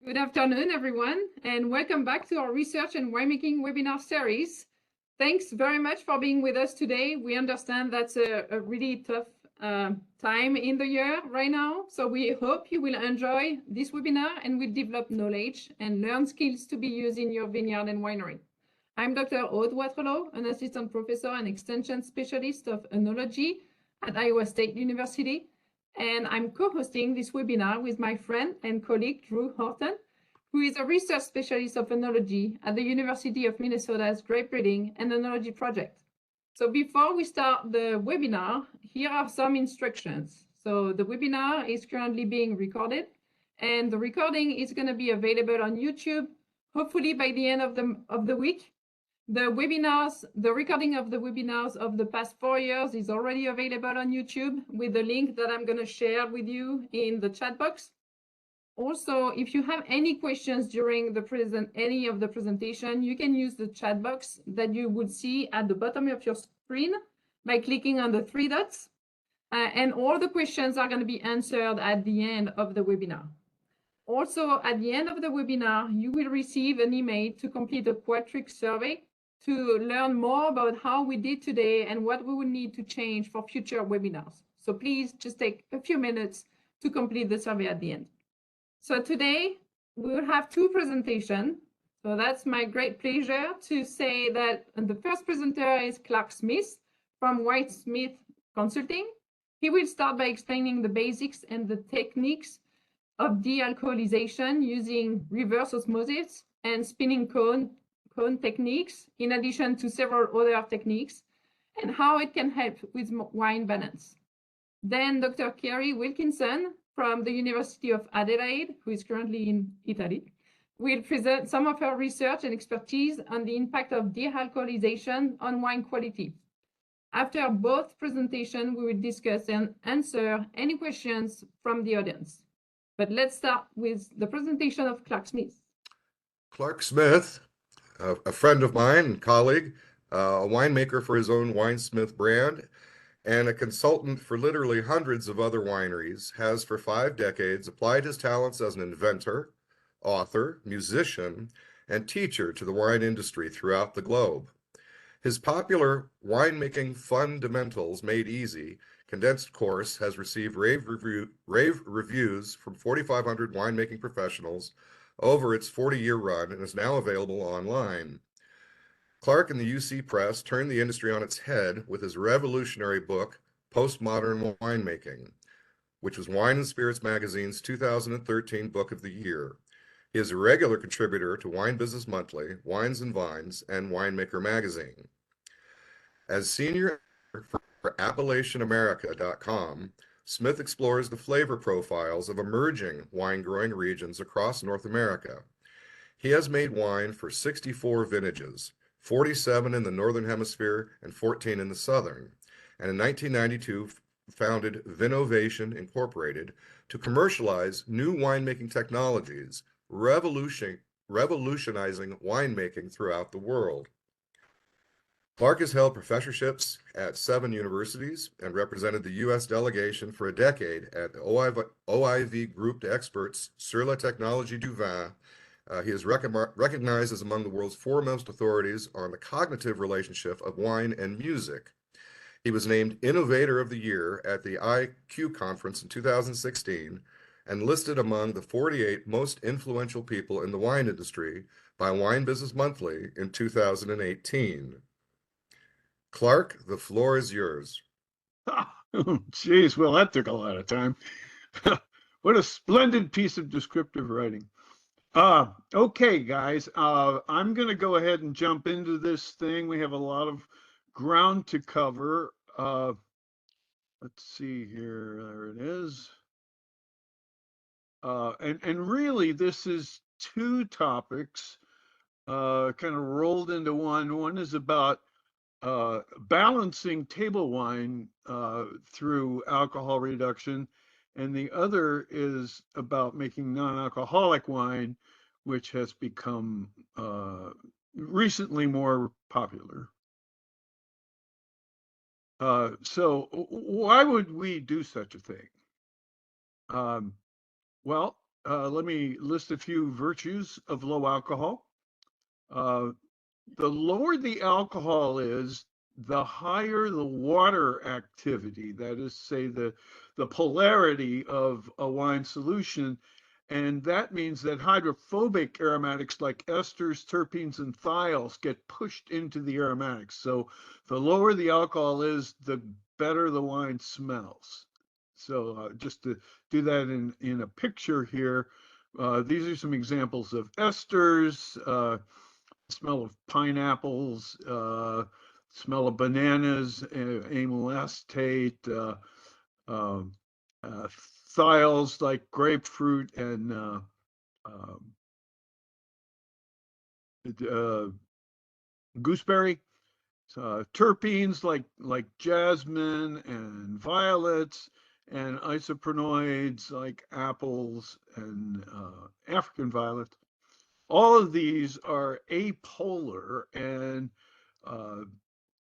Good afternoon, everyone, and welcome back to our Research and Winemaking webinar series. Thanks very much for being with us today. We understand that's a really tough time in the year right now, so we hope you will enjoy this webinar and will develop knowledge and learn skills to be used in your vineyard and winery. I'm Dr. Aude Waterloo, an assistant professor and extension specialist of enology at Iowa State University. And I'm co-hosting this webinar with my friend and colleague, Drew Horton, who is a research specialist of enology at the University of Minnesota's Grape Breeding and Enology Project. So before we start the webinar, here are some instructions. So the webinar is currently being recorded, and the recording is going to be available on YouTube, hopefully by the end of the week. The recording of the webinars of the past 4 years is already available on YouTube with the link that I'm going to share with you in the chat box. Also, if you have any questions during any of the presentation, you can use the chat box that you would see at the bottom of your screen by clicking on the 3 dots. And all the questions are going to be answered at the end of the webinar. Also, at the end of the webinar, you will receive an email to complete a Qualtrics survey to learn more about how we did today and what we will need to change for future webinars. So please just take a few minutes to complete the survey at the end. So today we will have 2 presentations. So that's my great pleasure to say that the first presenter is Clark Smith from WineSmith Consulting. He will start by explaining the basics and the techniques of dealcoholization using reverse osmosis and spinning cone techniques, in addition to several other techniques, and how it can help with wine balance. Then Dr. Kerry Wilkinson from the University of Adelaide, who is currently in Italy, will present some of her research and expertise on the impact of dealcoholization on wine quality. After both presentations, we will discuss and answer any questions from the audience. But let's start with the presentation of Clark Smith. Clark Smith, a friend of mine and colleague, a winemaker for his own WineSmith brand, and a consultant for literally hundreds of other wineries, has for 5 decades applied his talents as an inventor, author, musician, and teacher to the wine industry throughout the globe. His popular Winemaking Fundamentals Made Easy condensed course has received rave reviews from 4,500 winemaking professionals over its 40-year run and is now available online. Clark and the UC Press turned the industry on its head with his revolutionary book, Postmodern Winemaking, which was Wine and Spirits Magazine's 2013 Book of the Year. He is a regular contributor to Wine Business Monthly, Wines and Vines, and Winemaker Magazine. As senior editor for AppellationAmerica.com, Smith explores the flavor profiles of emerging wine-growing regions across North America. He has made wine for 64 vintages, 47 in the Northern Hemisphere and 14 in the Southern, and in 1992 founded Vinovation Incorporated to commercialize new winemaking technologies, revolutionizing winemaking throughout the world. Clark has held professorships at 7 universities and represented the U.S. delegation for a decade at the OIV Group d'Experts sur la technologie du vin. He is recognized as among the world's foremost authorities on the cognitive relationship of wine and music. He was named Innovator of the Year at the IQ Conference in 2016 and listed among the 48 most influential people in the wine industry by Wine Business Monthly in 2018. Clark, the floor is yours. Oh, geez, well, that took a lot of time. What a splendid piece of descriptive writing. Okay, guys, I'm going to go ahead and jump into this thing. We have a lot of ground to cover. Let's see here. There it is. And really, this is 2 topics kind of rolled into one. One is about balancing table wine through alcohol reduction, and the other is about making non-alcoholic wine, which has become recently more popular. So why would we do such a thing? Well, let me list a few virtues of low alcohol. The lower the alcohol is, the higher the water activity, that is, say, the polarity of a wine solution. And that means that hydrophobic aromatics like esters, terpenes, and thiols get pushed into the aromatics. So the lower the alcohol is, the better the wine smells. So just to do that in a picture here, these are some examples of esters, smell of pineapples, smell of bananas, amyl acetate, thiols like grapefruit and gooseberry, terpenes like jasmine and violets, and isoprenoids like apples and African violet. All of these are apolar, and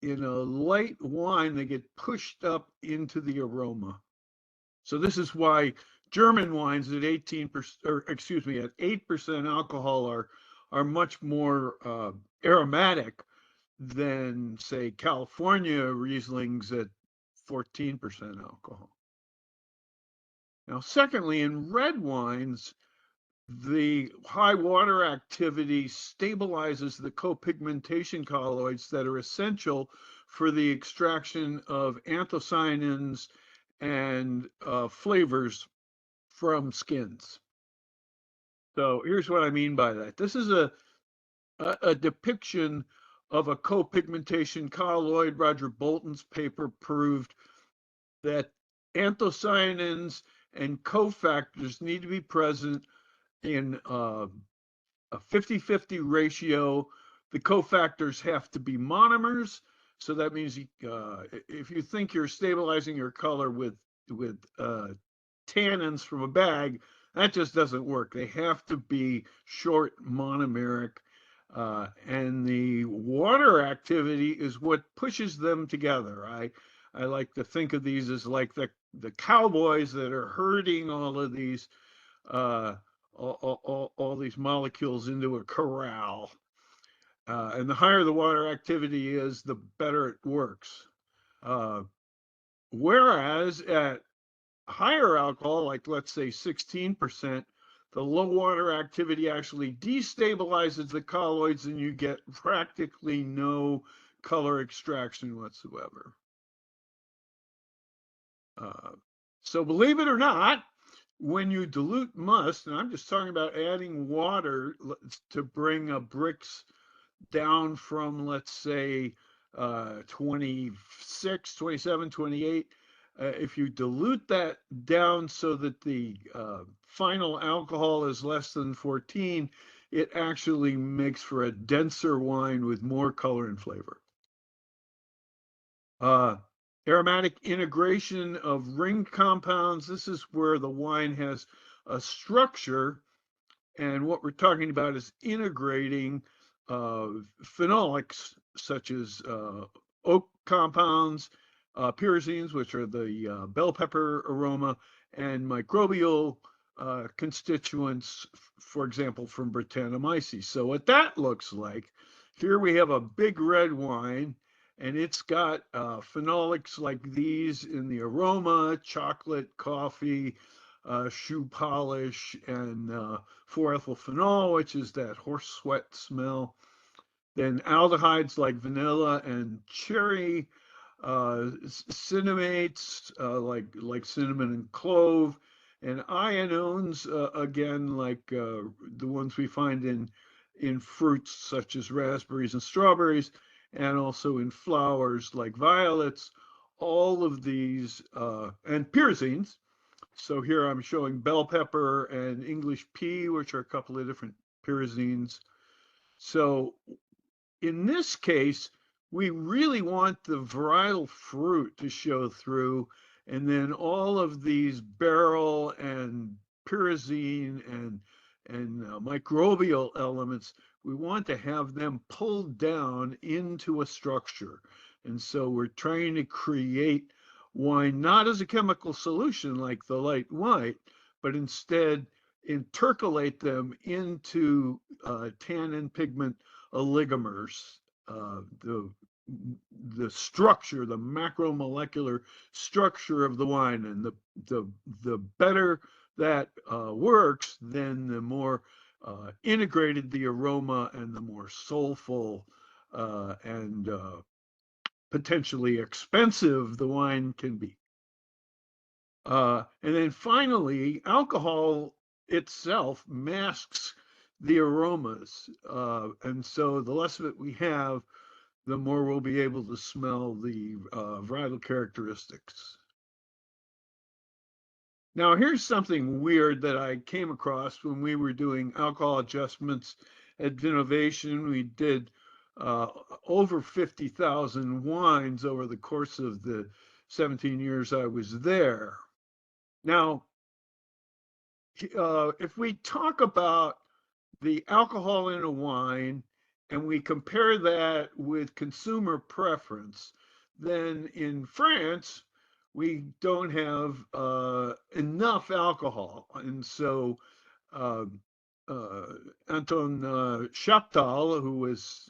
in a light wine, they get pushed up into the aroma. So this is why German wines at 18%, or excuse me, at 8% alcohol are much more aromatic than, say, California Rieslings at 14% alcohol. Now, secondly, in red wines, the high water activity stabilizes the copigmentation colloids that are essential for the extraction of anthocyanins and flavors from skins. So here's what I mean by that. This is a depiction of a copigmentation colloid. Roger Bolton's paper proved that anthocyanins and cofactors need to be present in a 50-50 ratio. The cofactors have to be monomers. So that means if you think you're stabilizing your color with tannins from a bag, that just doesn't work. They have to be short monomeric. And the water activity is what pushes them together. I like to think of these as like the cowboys that are herding all of these all these molecules into a corral. And the higher the water activity is, the better it works. Whereas at higher alcohol, like let's say 16%, the low water activity actually destabilizes the colloids and you get practically no color extraction whatsoever. So believe it or not, when you dilute must, and I'm just talking about adding water to bring a Brix down from, let's say, 26, 27, 28, if you dilute that down so that the final alcohol is less than 14, it actually makes for a denser wine with more color and flavor. Aromatic integration of ring compounds. This is where the wine has a structure, and what we're talking about is integrating phenolics such as oak compounds, pyrazines, which are the bell pepper aroma, and microbial constituents, for example, from Brettanomyces. So what that looks like, here we have a big red wine, and it's got phenolics like these in the aroma: chocolate, coffee, shoe polish, and 4-ethylphenol, which is that horse sweat smell. Then aldehydes like vanilla and cherry, cinnamones like cinnamon and clove, and ionones again like the ones we find in fruits such as raspberries and strawberries, and also in flowers like violets. All of these and pyrazines. So here I'm showing bell pepper and English pea, which are a couple of different pyrazines. So in this case, we really want the varietal fruit to show through, and then all of these beryl and pyrazine and microbial elements, we want to have them pulled down into a structure. And so we're trying to create wine not as a chemical solution like the light white, but instead intercalate them into tannin pigment oligomers, the structure, the macromolecular structure of the wine, and the better that works, then the more integrated the aroma and the more soulful and potentially expensive the wine can be. And then finally, alcohol itself masks the aromas. And so the less of it we have, the more we'll be able to smell the varietal characteristics. Now, here's something weird that I came across when we were doing alcohol adjustments at Vinovation. We did over 50,000 wines over the course of the 17 years I was there. Now, if we talk about the alcohol in a wine and we compare that with consumer preference, then in France, we don't have enough alcohol. And so Anton Chaptal, who was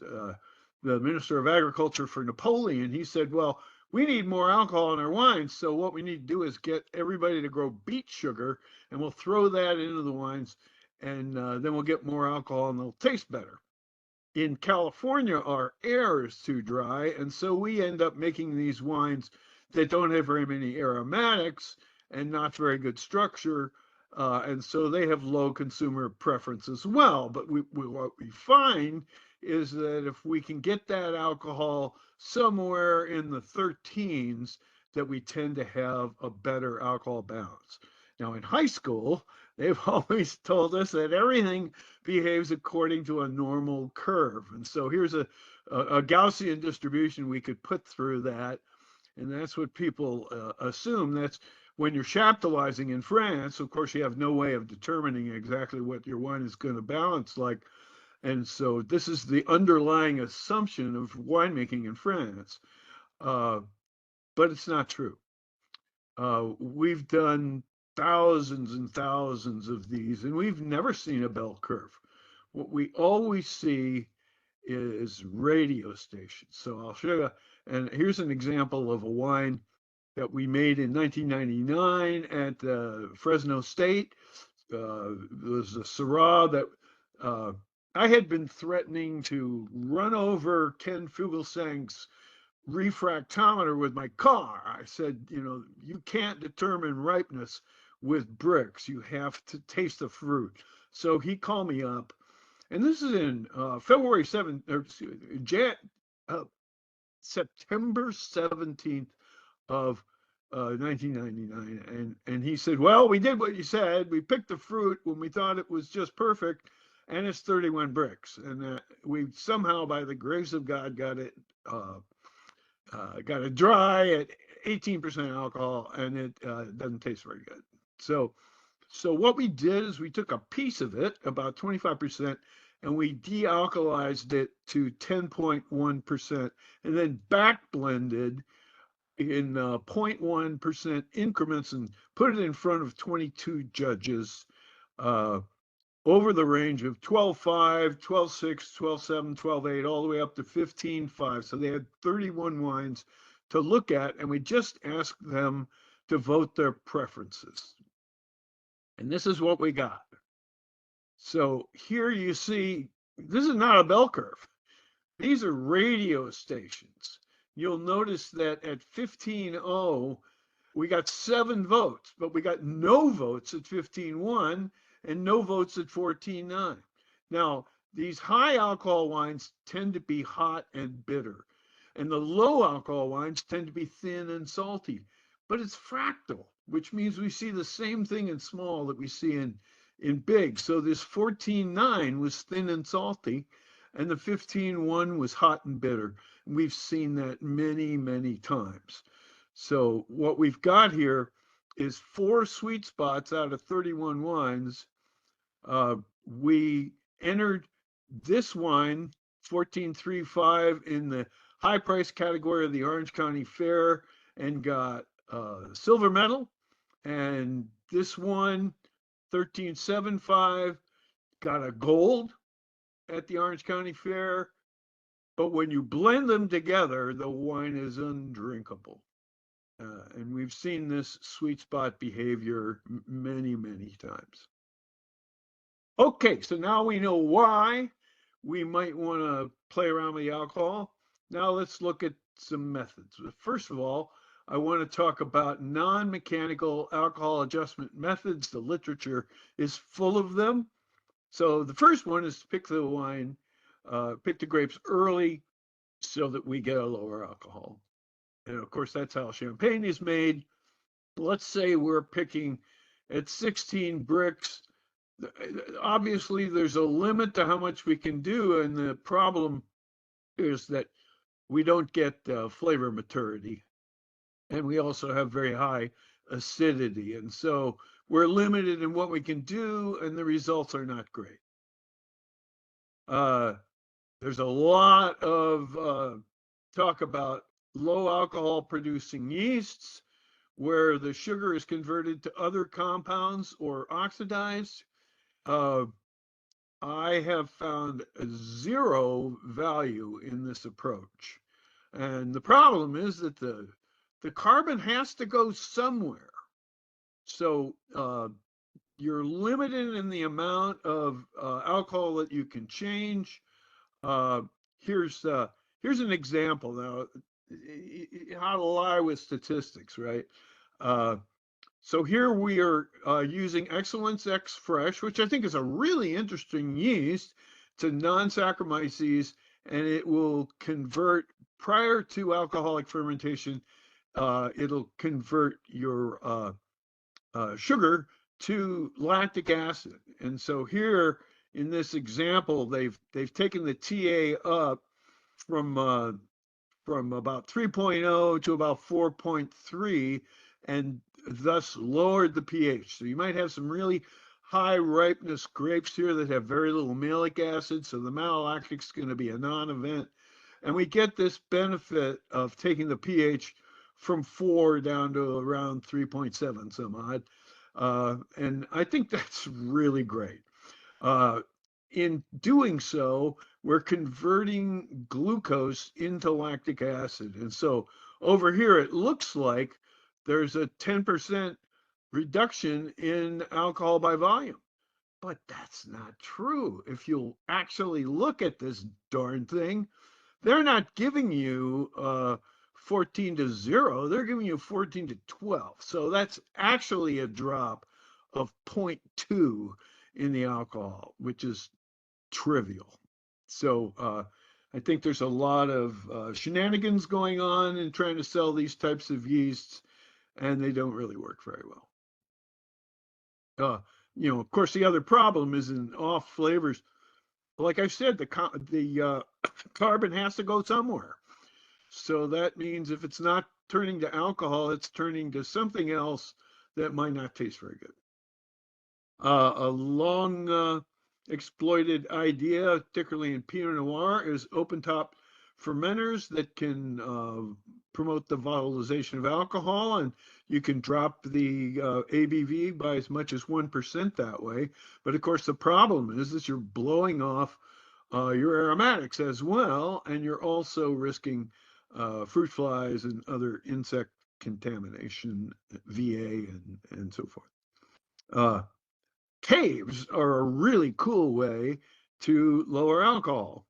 the Minister of Agriculture for Napoleon, he said, well, we need more alcohol in our wines. So what we need to do is get everybody to grow beet sugar, and we'll throw that into the wines, and then we'll get more alcohol and they'll taste better. In California, our air is too dry, and so we end up making these wines that don't have very many aromatics and not very good structure, and so they have low consumer preference as well. But what we find is that if we can get that alcohol somewhere in the 13s, that we tend to have a better alcohol balance. Now, in high school, they've always told us that everything behaves according to a normal curve. And so here's a Gaussian distribution we could put through that. And that's what people assume. That's when you're chaptalizing in France. Of course, you have no way of determining exactly what your wine is going to balance like. And so this is the underlying assumption of winemaking in France. But it's not true. We've done thousands and thousands of these, and we've never seen a bell curve. What we always see is radio stations. So I'll show you, and here's an example of a wine that we made in 1999 at Fresno State. It was a Syrah that I had been threatening to run over Ken Fugelsang's refractometer with my car. I said, you know, you can't determine ripeness with bricks. You have to taste the fruit. So he called me up, and this is in February 7th, or September 17th of 1999. And he said, well, we did what you said. We picked the fruit when we thought it was just perfect, and it's 31 bricks. And we somehow, by the grace of God, got it dry at 18% alcohol, and it doesn't taste very good. So what we did is we took a piece of it, about 25%, and we dealcoholized it to 10.1%, and then back blended in 0.1% increments and put it in front of 22 judges over the range of 12.5, 12.6, 12.7, 12.8, all the way up to 15.5. So they had 31 wines to look at, and we just asked them to vote their preferences. And this is what we got. So here you see, this is not a bell curve. These are radio stations. You'll notice that at 15.0, we got 7 votes, but we got no votes at 15.1 and no votes at 14.9. Now, these high alcohol wines tend to be hot and bitter, and the low alcohol wines tend to be thin and salty, but it's fractal, which means we see the same thing in small that we see in big. So this 14.9 was thin and salty, and the 15.1 was hot and bitter. And we've seen that many, many times. So what we've got here is 4 sweet spots out of 31 wines. We entered this wine, 14.35, in the high price category of the Orange County Fair and got silver medal. And this one 1375 got a gold at the Orange County Fair, but when you blend them together, the wine is undrinkable. And we've seen this sweet spot behavior many, many times. Okay, so now we know why we might want to play around with the alcohol. Now let's look at some methods. First of all, I want to talk about non-mechanical alcohol adjustment methods. The literature is full of them. So the first one is to pick the wine, pick the grapes early so that we get a lower alcohol. And of course, that's how champagne is made. Let's say we're picking at 16 bricks. Obviously, there's a limit to how much we can do, and the problem is that we don't get flavor maturity, and we also have very high acidity, and so we're limited in what we can do, and the results are not great. There's a lot of talk about low alcohol producing yeasts, where the sugar is converted to other compounds or oxidized. I have found zero value in this approach. And the problem is that the carbon has to go somewhere. So you're limited in the amount of alcohol that you can change. Here's an example now, how to lie with statistics, right? So here we are using Excellence X Fresh, which I think is a really interesting yeast. It's a non-Saccharomyces, and it will convert prior to alcoholic fermentation. It'll convert your sugar to lactic acid. And so here in this example, they've taken the TA up from about 3.0 to about 4.3, and thus lowered the pH. So you might have some really high ripeness grapes here that have very little malic acid, so the malolactic is going to be a non-event. And we get this benefit of taking the pH from 4 down to around 3.7 some odd. And I think that's really great. In doing so, we're converting glucose into lactic acid. And so over here, it looks like there's a 10% reduction in alcohol by volume. But that's not true. If you'll actually look at this darn thing, they're not giving you 14 to 0. They're giving you 14 to 12. So that's actually a drop of 0.2 in the alcohol, which is trivial. So I think there's a lot of shenanigans going on in trying to sell these types of yeasts, and they don't really work very well. Of course, the other problem is in off flavors. Like I said, the carbon has to go somewhere. So that means if it's not turning to alcohol, it's turning to something else that might not taste very good. A long exploited idea, particularly in Pinot Noir, is open top fermenters that can promote the volatilization of alcohol, and you can drop the ABV by as much as 1% that way. But of course, the problem is that you're blowing off your aromatics as well, and you're also risking fruit flies and other insect contamination, VA, and so forth. Caves are a really cool way to lower alcohol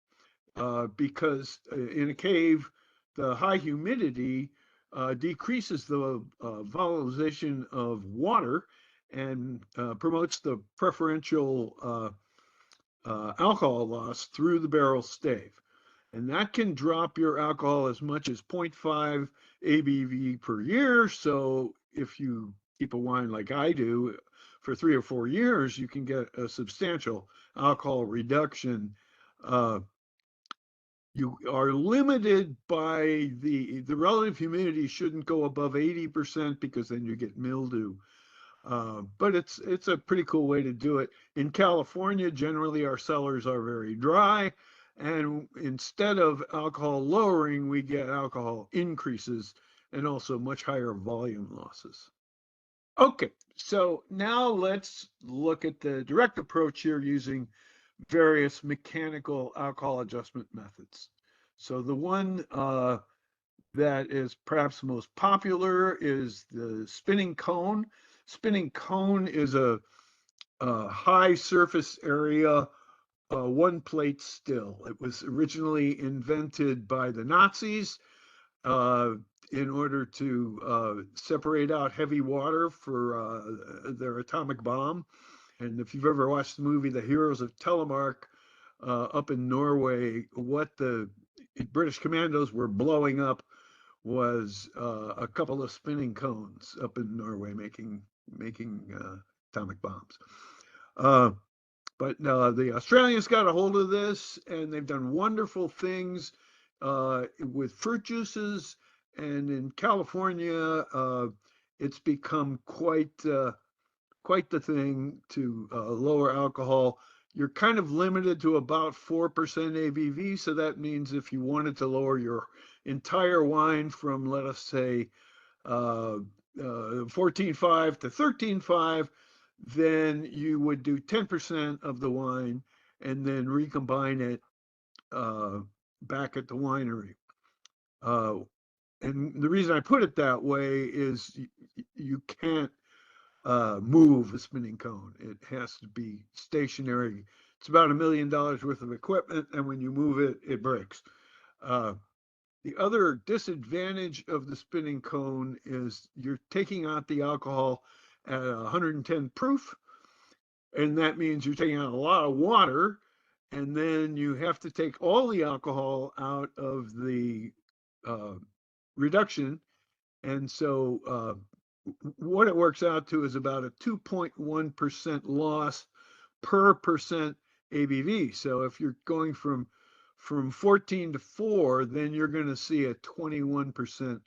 because in a cave, the high humidity decreases the volatilization of water and promotes the preferential alcohol loss through the barrel stave. And that can drop your alcohol as much as 0.5 ABV per year. So if you keep a wine like I do for 3 or 4 years, you can get a substantial alcohol reduction. You are limited by the relative humidity shouldn't go above 80% because then you get mildew. But it's a pretty cool way to do it. In California, generally our cellars are very dry, and instead of alcohol lowering, we get alcohol increases and also much higher volume losses. Okay, so now let's look at the direct approach here using various mechanical alcohol adjustment methods. So the one that is perhaps the most popular is the spinning cone. Spinning cone is a high surface area, one plate still. It was originally invented by the Nazis uh, in order to separate out heavy water for their atomic bomb. And if you've ever watched the movie The Heroes of Telemark up in Norway, what the British commandos were blowing up was a couple of spinning cones up in Norway making atomic bombs. But the Australians got a hold of this, and they've done wonderful things with fruit juices. And in California, it's become quite the thing to lower alcohol. You're kind of limited to about 4% ABV, so that means if you wanted to lower your entire wine from, let us say, 14.5 to 13.5, then you would do 10% of the wine and then recombine it back at the winery. And the reason I put it that way is you can't move a spinning cone. It has to be stationary. It's about $1 million worth of equipment, and when you move it, it breaks. The other disadvantage of the spinning cone is you're taking out the alcohol at 110 proof, and that means you're taking out a lot of water, and then you have to take all the alcohol out of the reduction. And so what it works out to is about a 2.1% loss per percent ABV. So if you're going from 14 to 4, then you're going to see a 21%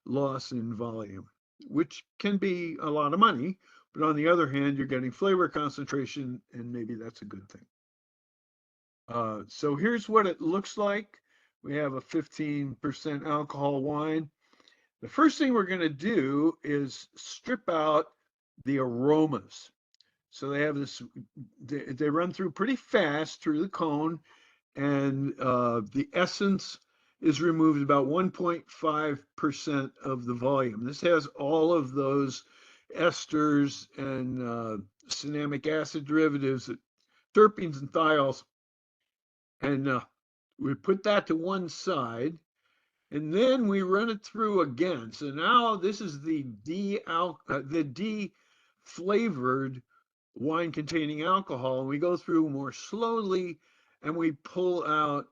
loss in volume, which can be a lot of money. But on the other hand, you're getting flavor concentration, and maybe that's a good thing. So here's what it looks like. We have a 15% alcohol wine. The first thing we're going to do is strip out the aromas. So they have this, they run through pretty fast through the cone, and the essence is removed about 1.5% of the volume. This has all of those esters and cinnamic acid derivatives, terpenes and thiols. And we put that to one side. And then we run it through again. So now this is the de-flavored wine containing alcohol. And we go through more slowly, and we pull out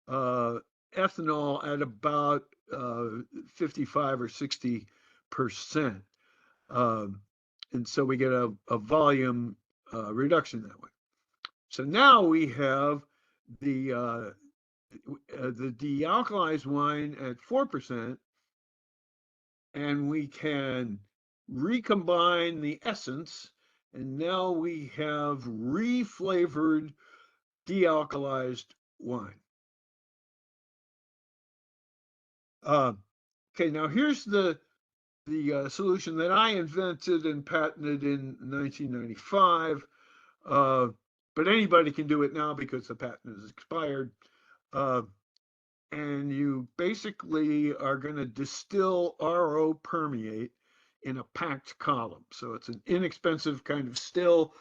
ethanol at about 55 or 60%. And so we get a volume reduction that way. So now we have the dealcoholized wine at 4%, and we can recombine the essence, and now we have reflavored dealcoholized wine. Okay, now here's the solution that I invented and patented in 1995, but anybody can do it now because the patent is expired. And you basically are going to distill RO permeate in a packed column. So it's an inexpensive kind of still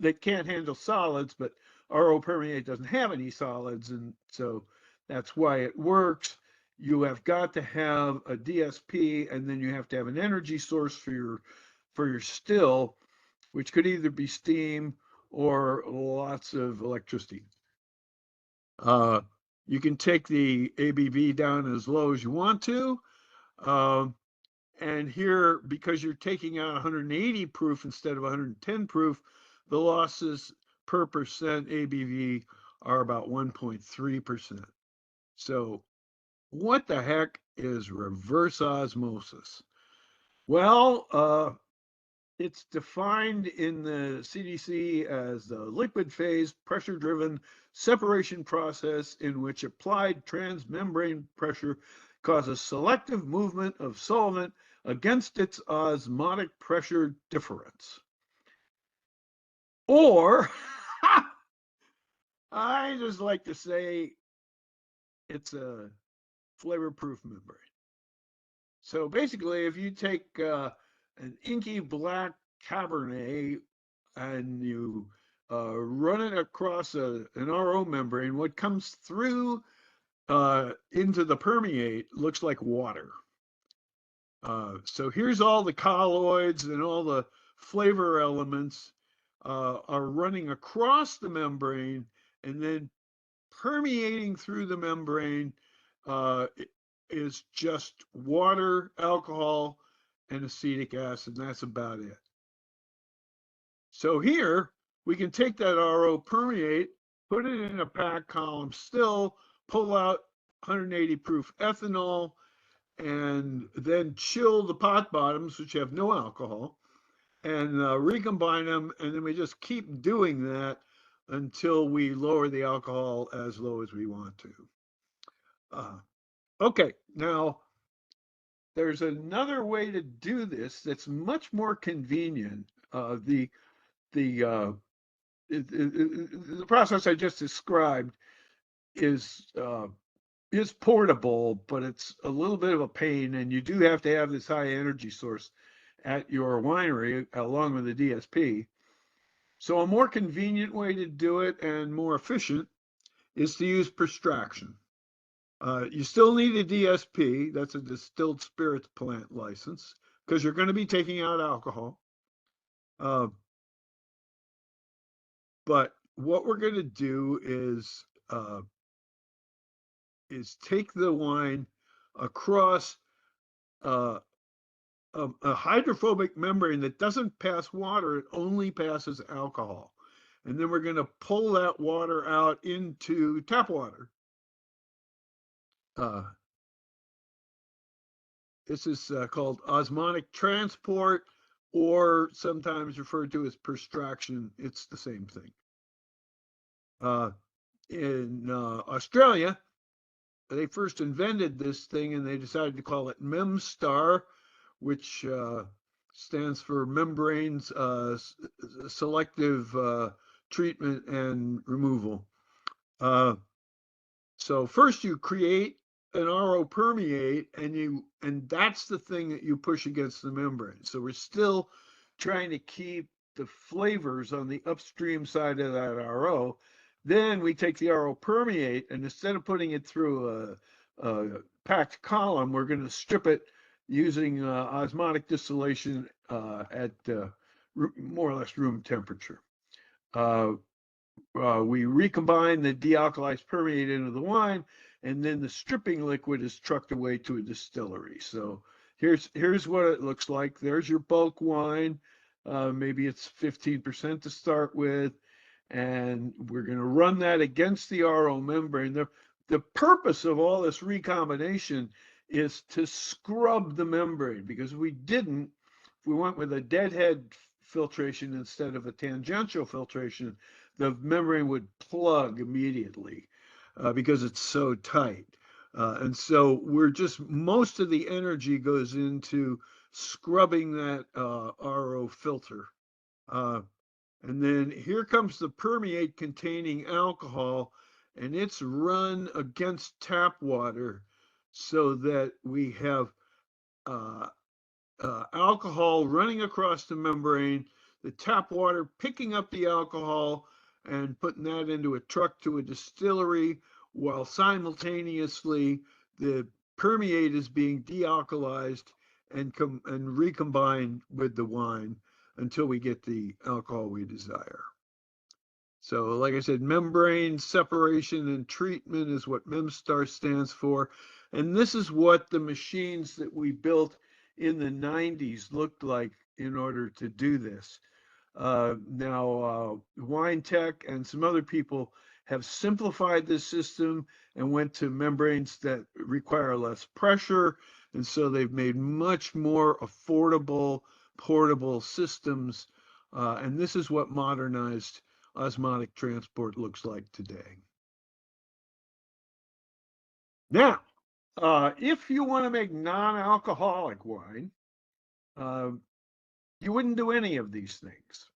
that can't handle solids, but RO permeate doesn't have any solids, and so that's why it works. You have got to have a DSP, and then you have to have an energy source for your still, which could either be steam or lots of electricity. You can take the ABV down as low as you want to. And here, because you're taking out 180 proof instead of 110 proof, the losses per percent ABV are about 1.3%. So what the heck is reverse osmosis? Well, it's defined in the CDC as the liquid phase pressure-driven separation process in which applied transmembrane pressure causes selective movement of solvent against its osmotic pressure difference. Or, I just like to say it's a flavor-proof membrane. So basically, if you take an inky black Cabernet and you run it across an RO membrane, what comes through into the permeate looks like water. So here's all the colloids and all the flavor elements are running across the membrane and then permeating through the membrane is just water, alcohol, and acetic acid, and that's about it. So here, we can take that RO permeate, put it in a packed column still, pull out 180 proof ethanol, and then chill the pot bottoms, which have no alcohol, and recombine them, and then we just keep doing that until we lower the alcohol as low as we want to. Okay, now there's another way to do this that's much more convenient. The process I just described is portable, but it's a little bit of a pain, and you do have to have this high energy source at your winery along with the DSP. So a more convenient way to do it and more efficient is to use perstraction. You still need a DSP, that's a distilled spirits plant license, because you're going to be taking out alcohol. But what we're going to do is take the wine across a hydrophobic membrane that doesn't pass water, it only passes alcohol. And then we're going to pull that water out into tap water. This is called osmotic transport, or sometimes referred to as perstraction. It's the same thing. In Australia, they first invented this thing and they decided to call it MEMSTAR, which stands for membranes selective treatment and removal. So first you create an RO permeate, and that's the thing that you push against the membrane. So we're still trying to keep the flavors on the upstream side of that RO. Then we take the RO permeate, and instead of putting it through a packed column, we're going to strip it using osmotic distillation at more or less room temperature. We recombine the dealcoholized permeate into the wine, and then the stripping liquid is trucked away to a distillery. So here's what it looks like. There's your bulk wine. Maybe it's 15% to start with. And we're going to run that against the RO membrane. The purpose of all this recombination is to scrub the membrane, because if we didn't, if we went with a deadhead filtration instead of a tangential filtration, the membrane would plug immediately because it's so tight. And so most of the energy goes into scrubbing that RO filter. And then here comes the permeate containing alcohol, and it's run against tap water so that we have alcohol running across the membrane, the tap water picking up the alcohol and putting that into a truck to a distillery, while simultaneously the permeate is being dealcoholized and recombined with the wine until we get the alcohol we desire. So like I said, membrane separation and treatment is what MEMSTAR stands for. And this is what the machines that we built in the 90s looked like in order to do this. Now, WineTech and some other people have simplified this system and went to membranes that require less pressure. And so they've made much more affordable, portable systems. And this is what modernized osmotic transport looks like today. Now, if you want to make non-alcoholic wine, you wouldn't do any of these things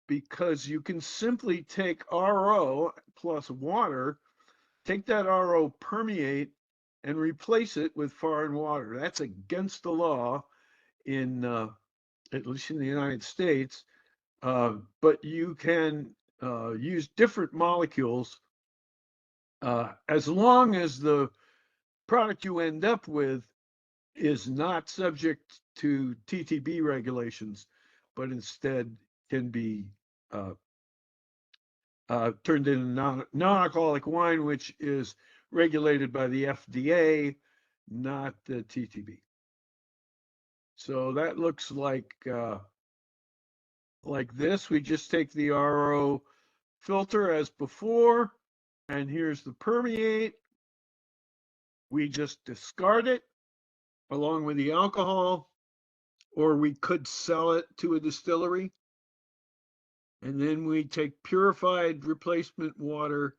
because you can simply take RO plus water, take that RO permeate, and replace it with foreign water. That's against the law in, at least in the United States, but you can use different molecules as long as the product you end up with is not subject to TTB regulations, but instead can be turned into non-alcoholic wine, which is regulated by the FDA, not the TTB. So that looks like this. We just take the RO filter as before, and here's the permeate. We just discard it along with the alcohol, or we could sell it to a distillery. And then we take purified replacement water,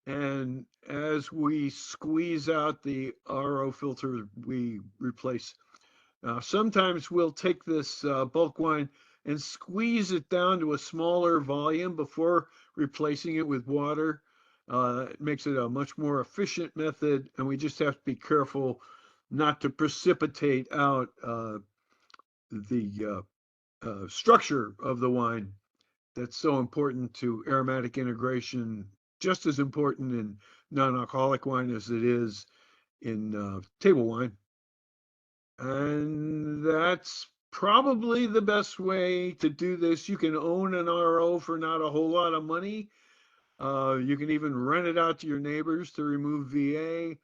and as we squeeze out the RO filter, we replace. Sometimes we'll take this bulk wine and squeeze it down to a smaller volume before replacing it with water. It makes it a much more efficient method, and we just have to be careful not to precipitate out the structure of the wine that's so important to aromatic integration, just as important in non-alcoholic wine as it is in table wine. And that's probably the best way to do this. You can own an RO for not a whole lot of money. You can even rent it out to your neighbors to remove VA.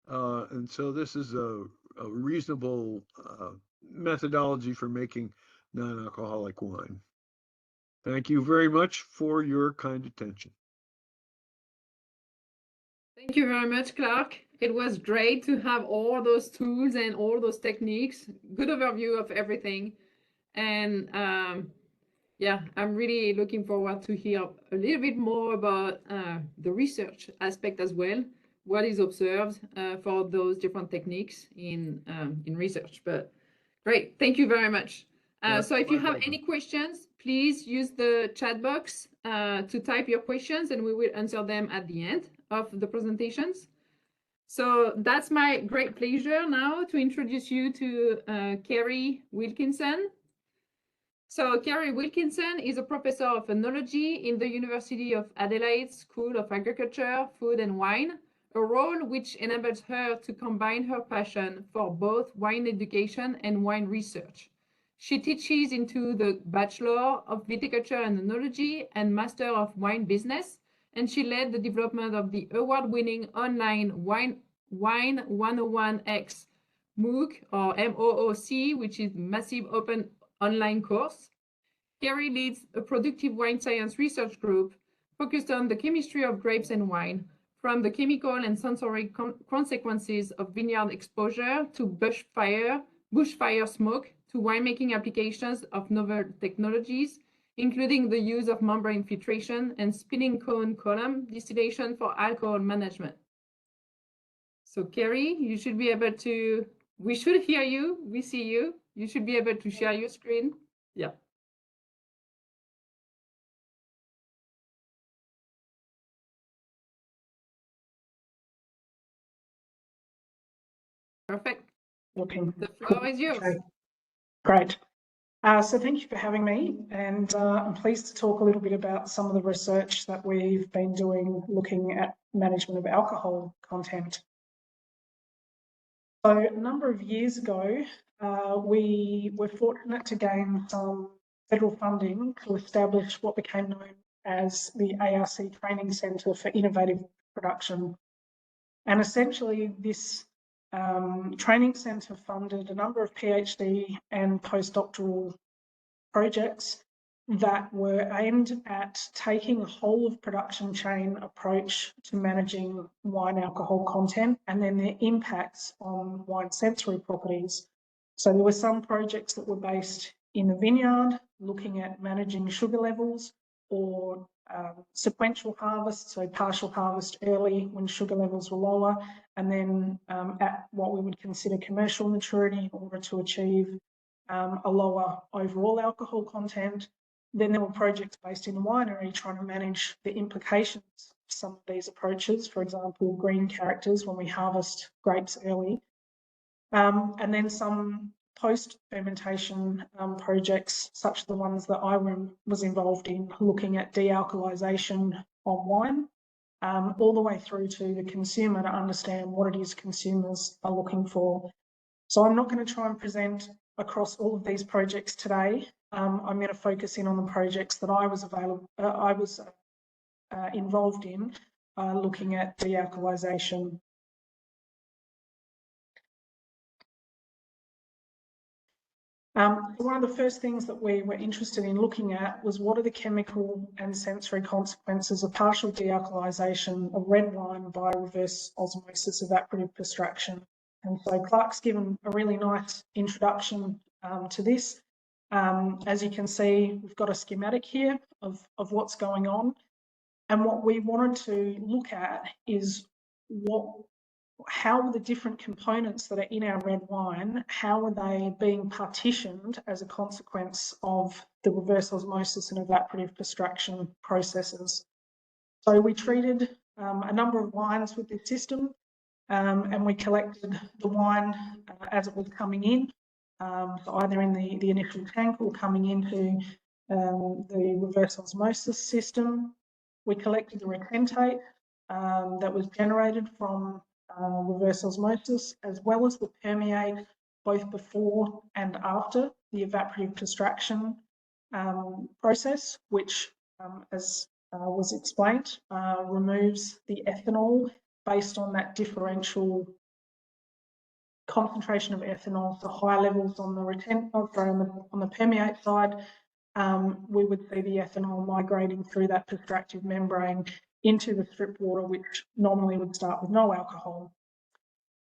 And so this is a reasonable methodology for making non-alcoholic wine. Thank you very much for your kind attention. Thank you very much, Clark. It was great to have all those tools and all those techniques. Good overview of everything. And yeah, I'm really looking forward to hear a little bit more about the research aspect as well. What is observed for those different techniques in research. But great, thank you very much. So if you have any questions, please use the chat box to type your questions, and we will answer them at the end of the presentations. So that's my great pleasure now to introduce you to Kerry Wilkinson. So Kerry Wilkinson is a professor of enology in the University of Adelaide School of Agriculture, Food and Wine, a role which enables her to combine her passion for both wine education and wine research. She teaches into the Bachelor of Viticulture and Enology and Master of Wine Business, and she led the development of the award-winning online Wine 101X MOOC, or MOOC, which is Massive Open Online Course. Kerry leads a productive wine science research group focused on the chemistry of grapes and wine, from the chemical and sensory consequences of vineyard exposure to bushfire smoke, to winemaking applications of novel technologies, including the use of membrane filtration and spinning cone column distillation for alcohol management. So Kerry, you should be able to, we should hear you, we see you. You should be able to share your screen. Yeah. Perfect. Looking. The floor is yours. Okay. Great. So thank you for having me, and I'm pleased to talk a little bit about some of the research that we've been doing looking at management of alcohol content. So a number of years ago, we were fortunate to gain some federal funding to establish what became known as the ARC Training Centre for Innovative Production. And essentially this training centre funded a number of PhD and postdoctoral projects that were aimed at taking a whole of production chain approach to managing wine alcohol content and then their impacts on wine sensory properties. So there were some projects that were based in the vineyard, looking at managing sugar levels, or sequential harvest, so partial harvest early when sugar levels were lower, and then at what we would consider commercial maturity in order to achieve a lower overall alcohol content. Then there were projects based in the winery trying to manage the implications of some of these approaches, for example, green characters when we harvest grapes early. And then some post-fermentation projects, such as the ones that I was involved in, looking at dealcoholization of wine, all the way through to the consumer to understand what it is consumers are looking for. So I'm not going to try and present across all of these projects today. I'm going to focus in on the projects that I was involved in, looking at dealcoholization. One of the first things that we were interested in looking at was what are the chemical and sensory consequences of partial dealcoholization of red wine by reverse osmosis evaporative extraction. And so Clark's given a really nice introduction to this. As you can see, we've got a schematic here of what's going on. And what we wanted to look at is how are the different components that are in our red wine, how are they being partitioned as a consequence of the reverse osmosis and evaporative extraction processes. So we treated a number of wines with this system, and we collected the wine as it was coming in, so either in the initial tank or coming into the reverse osmosis system. We collected the retentate that was generated from reverse osmosis, as well as the permeate, both before and after the evaporative extraction process, which, as was explained, removes the ethanol based on that differential concentration of ethanol, so high levels on the permeate side. We would see the ethanol migrating through that extractive membrane into the strip water, which normally would start with no alcohol.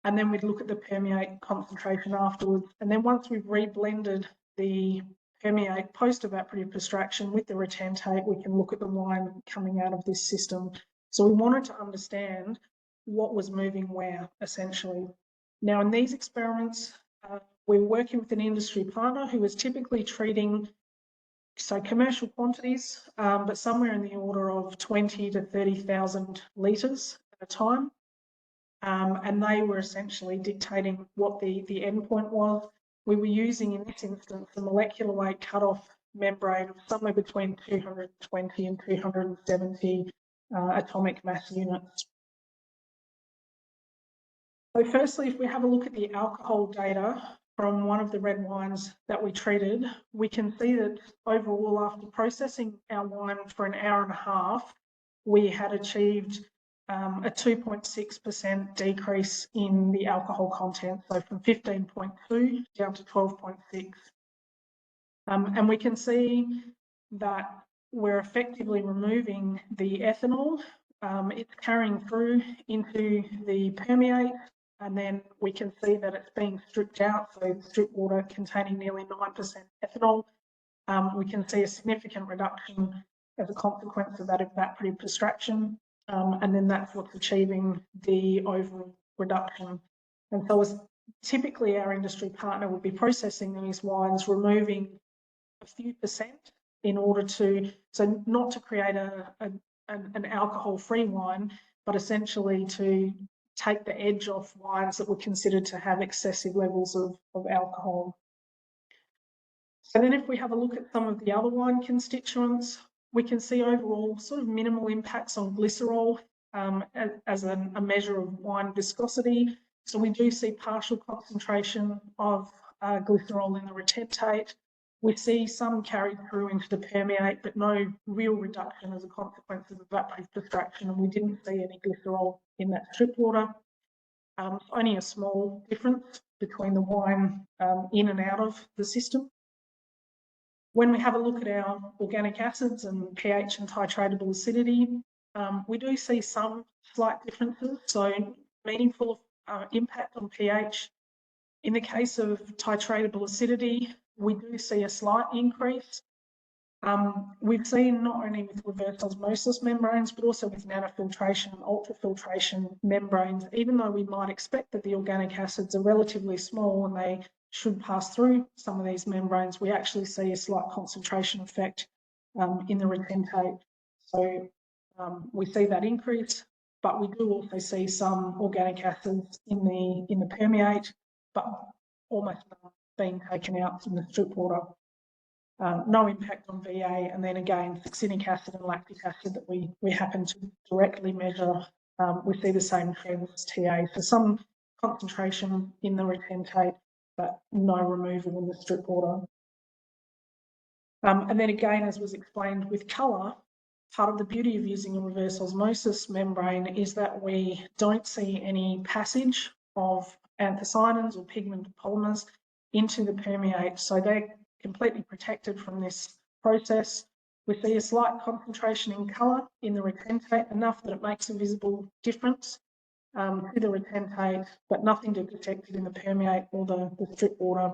And then we'd look at the permeate concentration afterwards. And then once we've reblended the permeate post-evaporative extraction with the retentate, we can look at the wine coming out of this system. So we wanted to understand what was moving where, essentially. Now, in these experiments, we're working with an industry partner who is typically treating commercial quantities, but somewhere in the order of 20 to 30,000 litres at a time. And they were essentially dictating what the endpoint was. We were using, in this instance, a molecular weight cutoff membrane of somewhere between 220 and 270 atomic mass units. So firstly, if we have a look at the alcohol data from one of the red wines that we treated, we can see that overall, after processing our wine for an hour and a half, we had achieved a 2.6% decrease in the alcohol content, so from 15.2 down to 12.6. And we can see that we're effectively removing the ethanol. It's carrying through into the permeate, and then we can see that it's being stripped out, so the strip water containing nearly 9% ethanol. We can see a significant reduction as a consequence of that evaporative extraction, and then that's what's achieving the overall reduction. And so as typically our industry partner would be processing these wines, removing a few percent in order to, so not to create an alcohol-free wine, but essentially to take the edge off wines that were considered to have excessive levels of alcohol. So then if we have a look at some of the other wine constituents, we can see overall sort of minimal impacts on glycerol as a measure of wine viscosity. So we do see partial concentration of glycerol in the retentate. We see some carried through into the permeate, but no real reduction as a consequence of evaporative extraction, and we didn't see any glycerol in that strip water. Only a small difference between the wine in and out of the system. When we have a look at our organic acids and pH and titratable acidity, we do see some slight differences, so meaningful impact on pH. In the case of titratable acidity, we do see a slight increase, We've seen not only with reverse osmosis membranes, but also with nanofiltration and ultrafiltration membranes, even though we might expect that the organic acids are relatively small and they should pass through some of these membranes, we actually see a slight concentration effect in the retentate. So we see that increase, but we do also see some organic acids in the permeate, but almost none being taken out from the strip water. No impact on VA, and then again, succinic acid and lactic acid that we happen to directly measure, we see the same trend as TA. So some concentration in the retentate, but no removal in the strip water. And then again, as was explained with colour, part of the beauty of using a reverse osmosis membrane is that we don't see any passage of anthocyanins or pigment polymers into the permeate. So they're completely protected from this process. We see a slight concentration in colour in the retentate, enough that it makes a visible difference to the retentate, but nothing detected in the permeate or the strip water,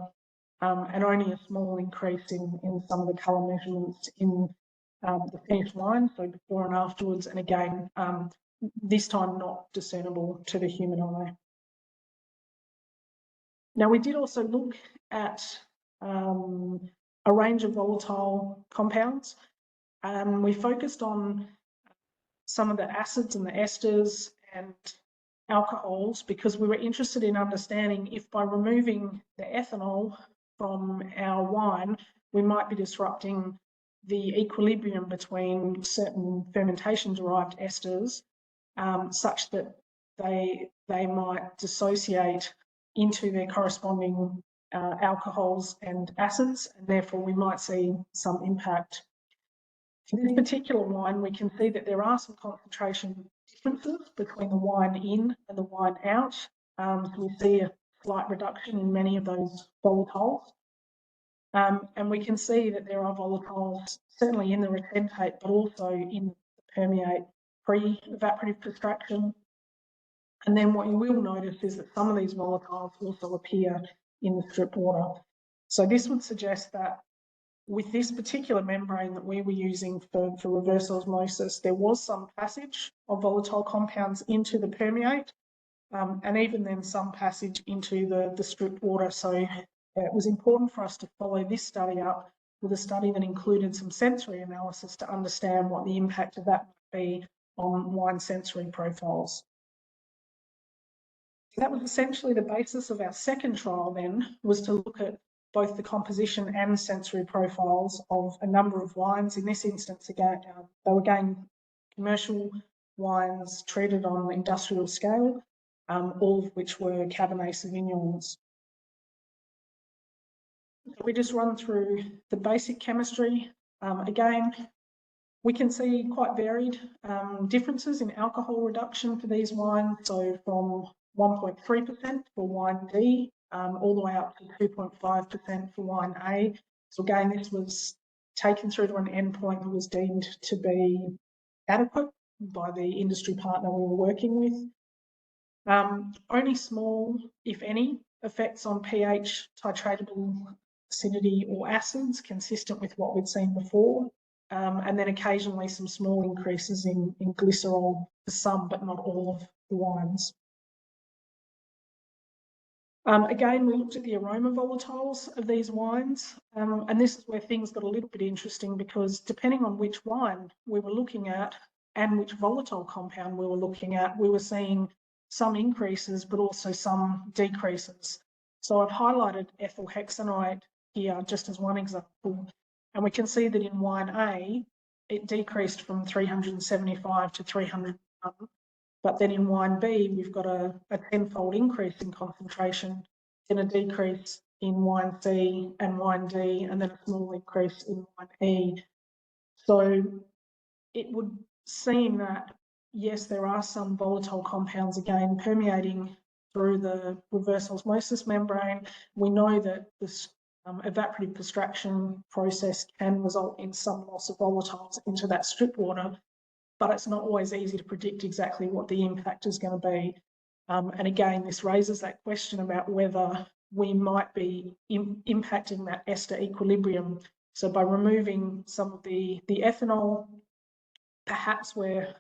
and only a small increase in some of the colour measurements in the finished wine, so before and afterwards, and again, this time not discernible to the human eye. Now, we did also look at a range of volatile compounds. We focused on some of the acids and the esters and alcohols because we were interested in understanding if by removing the ethanol from our wine, we might be disrupting the equilibrium between certain fermentation-derived esters, such that they might dissociate into their corresponding alcohols and acids, and therefore we might see some impact. For this particular wine, we can see that there are some concentration differences between the wine in and the wine out. So we see a slight reduction in many of those volatiles. And we can see that there are volatiles certainly in the retentate, but also in the permeate pre-evaporative distraction. And then what you will notice is that some of these volatiles also appear in the strip water. So this would suggest that with this particular membrane that we were using for reverse osmosis, there was some passage of volatile compounds into the permeate, and even then some passage into the strip water. So it was important for us to follow this study up with a study that included some sensory analysis to understand what the impact of that might be on wine sensory profiles. So that was essentially the basis of our second trial then, was to look at both the composition and sensory profiles of a number of wines. In this instance, again, they were again commercial wines treated on an industrial scale, all of which were Cabernet Sauvignons. We just run through the basic chemistry. Again, we can see quite varied differences in alcohol reduction for these wines. So from 1.3% for wine D, all the way up to 2.5% for wine A. So again, this was taken through to an endpoint that was deemed to be adequate by the industry partner we were working with. Only small, if any, effects on pH, titratable acidity or acids, consistent with what we'd seen before. And then occasionally some small increases in glycerol for some, but not all of the wines. Again, we looked at the aroma volatiles of these wines, and this is where things got a little bit interesting, because depending on which wine we were looking at and which volatile compound we were looking at, we were seeing some increases, but also some decreases. So I've highlighted ethyl hexanide here just as one example, and we can see that in wine A, it decreased from 375 to 301. But then in wine B, we've got a 10-fold increase in concentration, then a decrease in wine C and wine D, and then a small increase in wine E. So it would seem that, yes, there are some volatile compounds, again, permeating through the reverse osmosis membrane. We know that this evaporative distraction process can result in some loss of volatiles into that strip water, but it's not always easy to predict exactly what the impact is going to be. And again, this raises that question about whether we might be impacting that ester equilibrium So by removing some of the ethanol, perhaps we're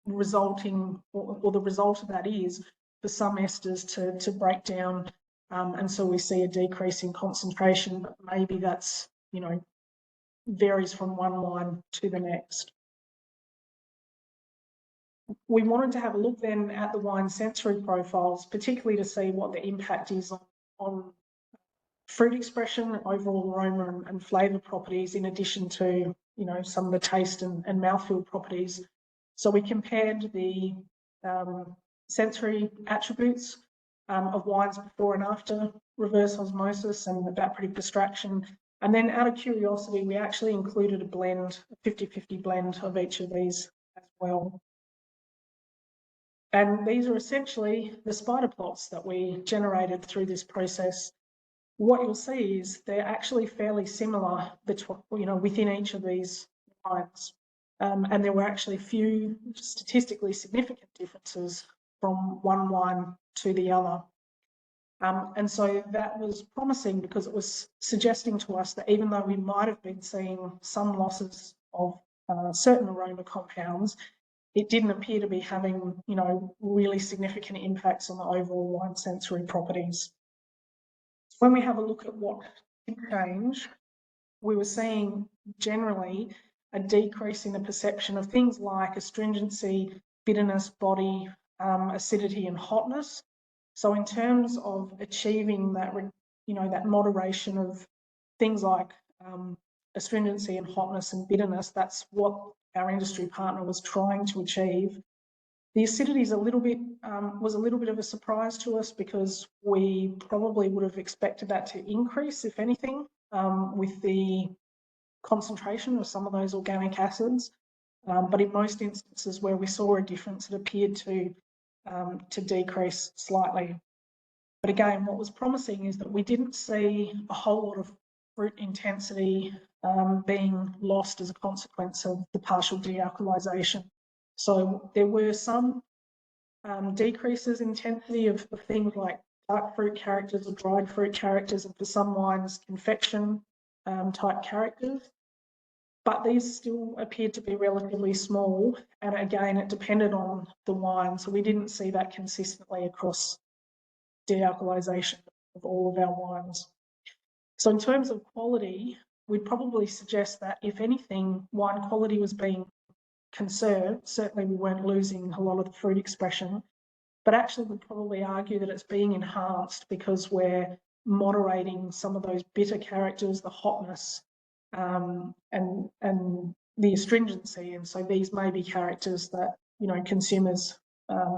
resulting, or the result of that is for some esters to break down, and so we see a decrease in concentration, but maybe that's, you know, varies from one wine to the next. We wanted to have a look then at the wine sensory profiles, particularly to see what the impact is on fruit expression, overall aroma and flavour properties, in addition to, you know, some of the taste and mouthfeel properties. So we compared the sensory attributes of wines before and after reverse osmosis and evaporative distraction. And then out of curiosity, we actually included a blend, a 50-50 blend of each of these as well. And these are essentially the spider plots that we generated through this process. What you'll see is they're actually fairly similar between, you know, within each of these wines. And there were actually few statistically significant differences from one wine to the other. And so that was promising because it was suggesting to us that even though we might have been seeing some losses of certain aroma compounds, it didn't appear to be having, you know, really significant impacts on the overall wine sensory properties. When we have a look at what did change, we were seeing generally a decrease in the perception of things like astringency, bitterness, body, acidity, and hotness. So in terms of achieving that, you know, that moderation of things like astringency and hotness and bitterness, that's what our industry partner was trying to achieve. The acidity is was a little bit of a surprise to us because we probably would have expected that to increase, if anything, with the concentration of some of those organic acids. But in most instances where we saw a difference, it appeared to decrease slightly. But again, what was promising is that we didn't see a whole lot of fruit intensity being lost as a consequence of the partial dealcoholization. So there were some decreases in intensity of things like dark fruit characters or dried fruit characters, and for some wines, confection type characters. But these still appeared to be relatively small, and again, it depended on the wine. So we didn't see that consistently across dealcoholization of all of our wines. So in terms of quality, we'd probably suggest that if anything, wine quality was being conserved. Certainly we weren't losing a lot of the fruit expression, but actually we'd probably argue that it's being enhanced because we're moderating some of those bitter characters, the hotness, and the astringency. And so these may be characters that, you know, consumers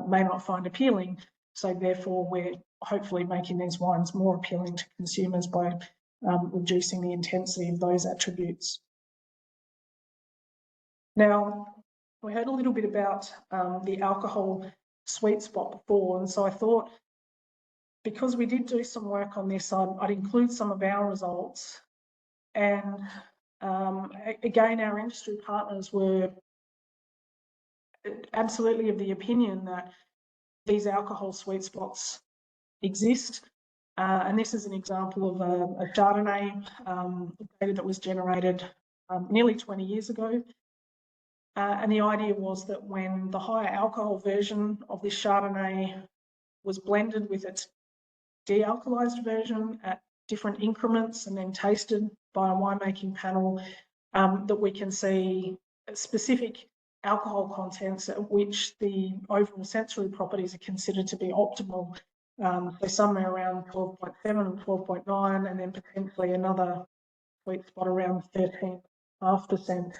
may not find appealing. So therefore we're hopefully making these wines more appealing to consumers by reducing the intensity of those attributes. Now, we heard a little bit about the alcohol sweet spot before, and so I thought, because we did do some work on this, I'd include some of our results. And again, our industry partners were absolutely of the opinion that these alcohol sweet spots exist. And this is an example of a Chardonnay data that was generated nearly 20 years ago. And the idea was that when the higher alcohol version of this Chardonnay was blended with its dealcoholized version at different increments and then tasted by a winemaking panel, that we can see specific alcohol contents at which the overall sensory properties are considered to be optimal. So somewhere around 12.7 and 12.9, and then potentially another sweet spot around 13.5%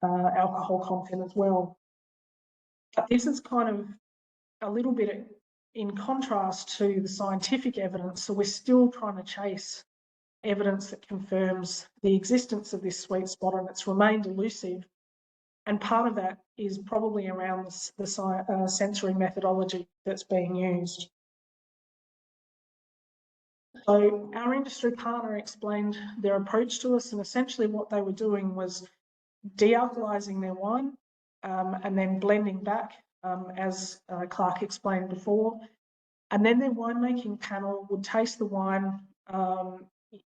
alcohol content as well. But this is kind of a little bit in contrast to the scientific evidence. So we're still trying to chase evidence that confirms the existence of this sweet spot, and it's remained elusive. And part of that is probably around the sensory methodology that's being used. So our industry partner explained their approach to us, and essentially what they were doing was dealcoholizing their wine and then blending back, as Clark explained before. And then their winemaking panel would taste the wine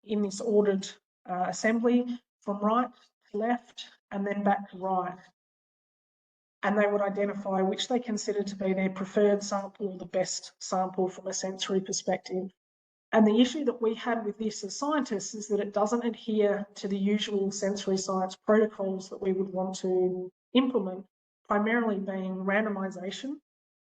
in this ordered assembly from right to left and then back to right. And they would identify which they considered to be their preferred sample or the best sample from a sensory perspective. And the issue that we had with this as scientists is that it doesn't adhere to the usual sensory science protocols that we would want to implement, primarily being randomization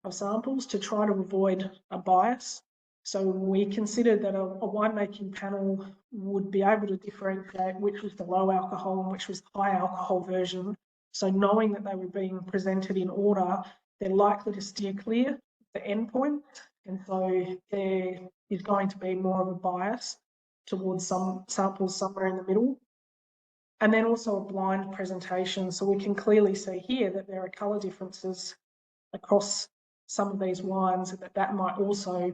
of samples to try to avoid a bias. So we considered that a winemaking panel would be able to differentiate which was the low alcohol and which was the high alcohol version. So knowing that they were being presented in order, they're likely to steer clear of the endpoint. And so there is going to be more of a bias towards some samples somewhere in the middle. And then also a blind presentation. So we can clearly see here that there are colour differences across some of these wines, and that might also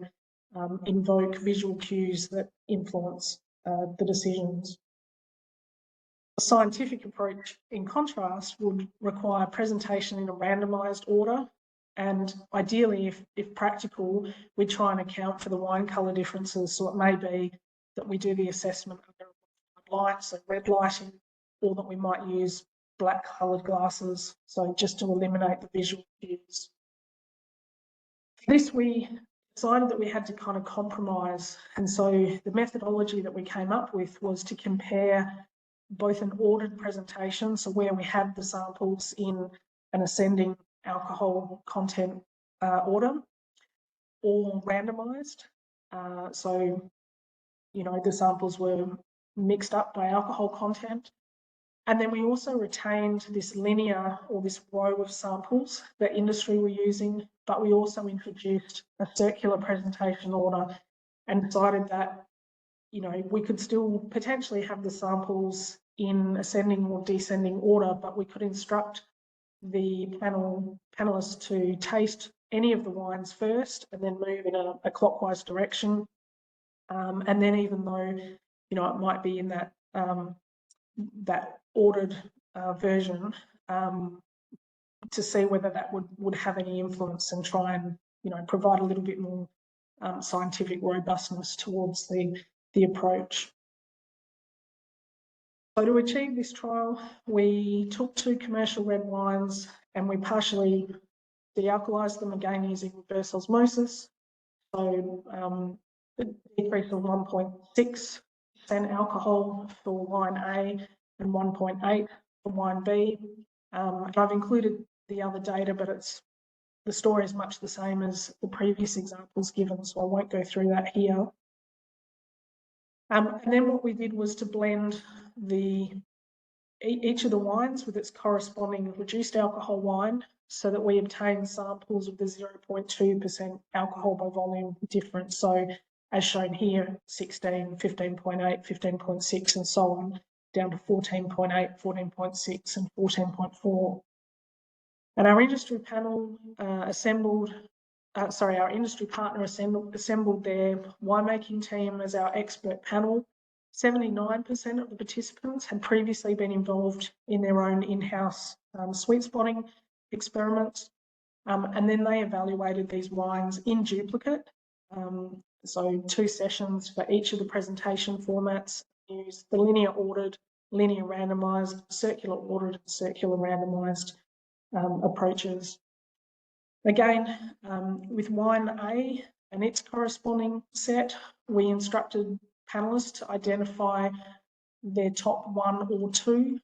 invoke visual cues that influence the decisions. A scientific approach, in contrast, would require presentation in a randomised order, and ideally, if practical, we try and account for the wine colour differences. So it may be that we do the assessment under light, so red lighting, or that we might use black coloured glasses, so just to eliminate the visual cues. For this, we decided that we had to kind of compromise, and so the methodology that we came up with was to compare both an ordered presentation, so where we have the samples in an ascending alcohol content order, or randomised. So, you know, the samples were mixed up by alcohol content. And then we also retained this linear or this row of samples that industry were using, but we also introduced a circular presentation order and decided that, you know, we could still potentially have the samples in ascending or descending order, but we could instruct the panelists to taste any of the wines first and then move in a clockwise direction. And then even though, you know, it might be in that that ordered version, to see whether that would have any influence and try and, you know, provide a little bit more scientific robustness towards the approach. So to achieve this trial, we took 2 commercial red wines and we partially dealcoholized them again using reverse osmosis. So a decrease of 1.6% alcohol for wine A and 1.8 for wine B. And I've included the other data, but the story is much the same as the previous examples given, so I won't go through that here. And then what we did was to blend each of the wines with its corresponding reduced alcohol wine, so that we obtain samples of the 0.2% alcohol by volume difference. So as shown here, 16, 15.8, 15.6, and so on, down to 14.8, 14.6, and 14.4. And our industry panel our industry partner assembled their winemaking team as our expert panel. 79% of the participants had previously been involved in their own in-house sweet spotting experiments. And then they evaluated these wines in duplicate. So 2 sessions for each of the presentation formats, used the linear ordered, linear randomised, circular ordered, and circular randomised approaches. Again, with wine A and its corresponding set, we instructed panelists to identify their top 1 or 2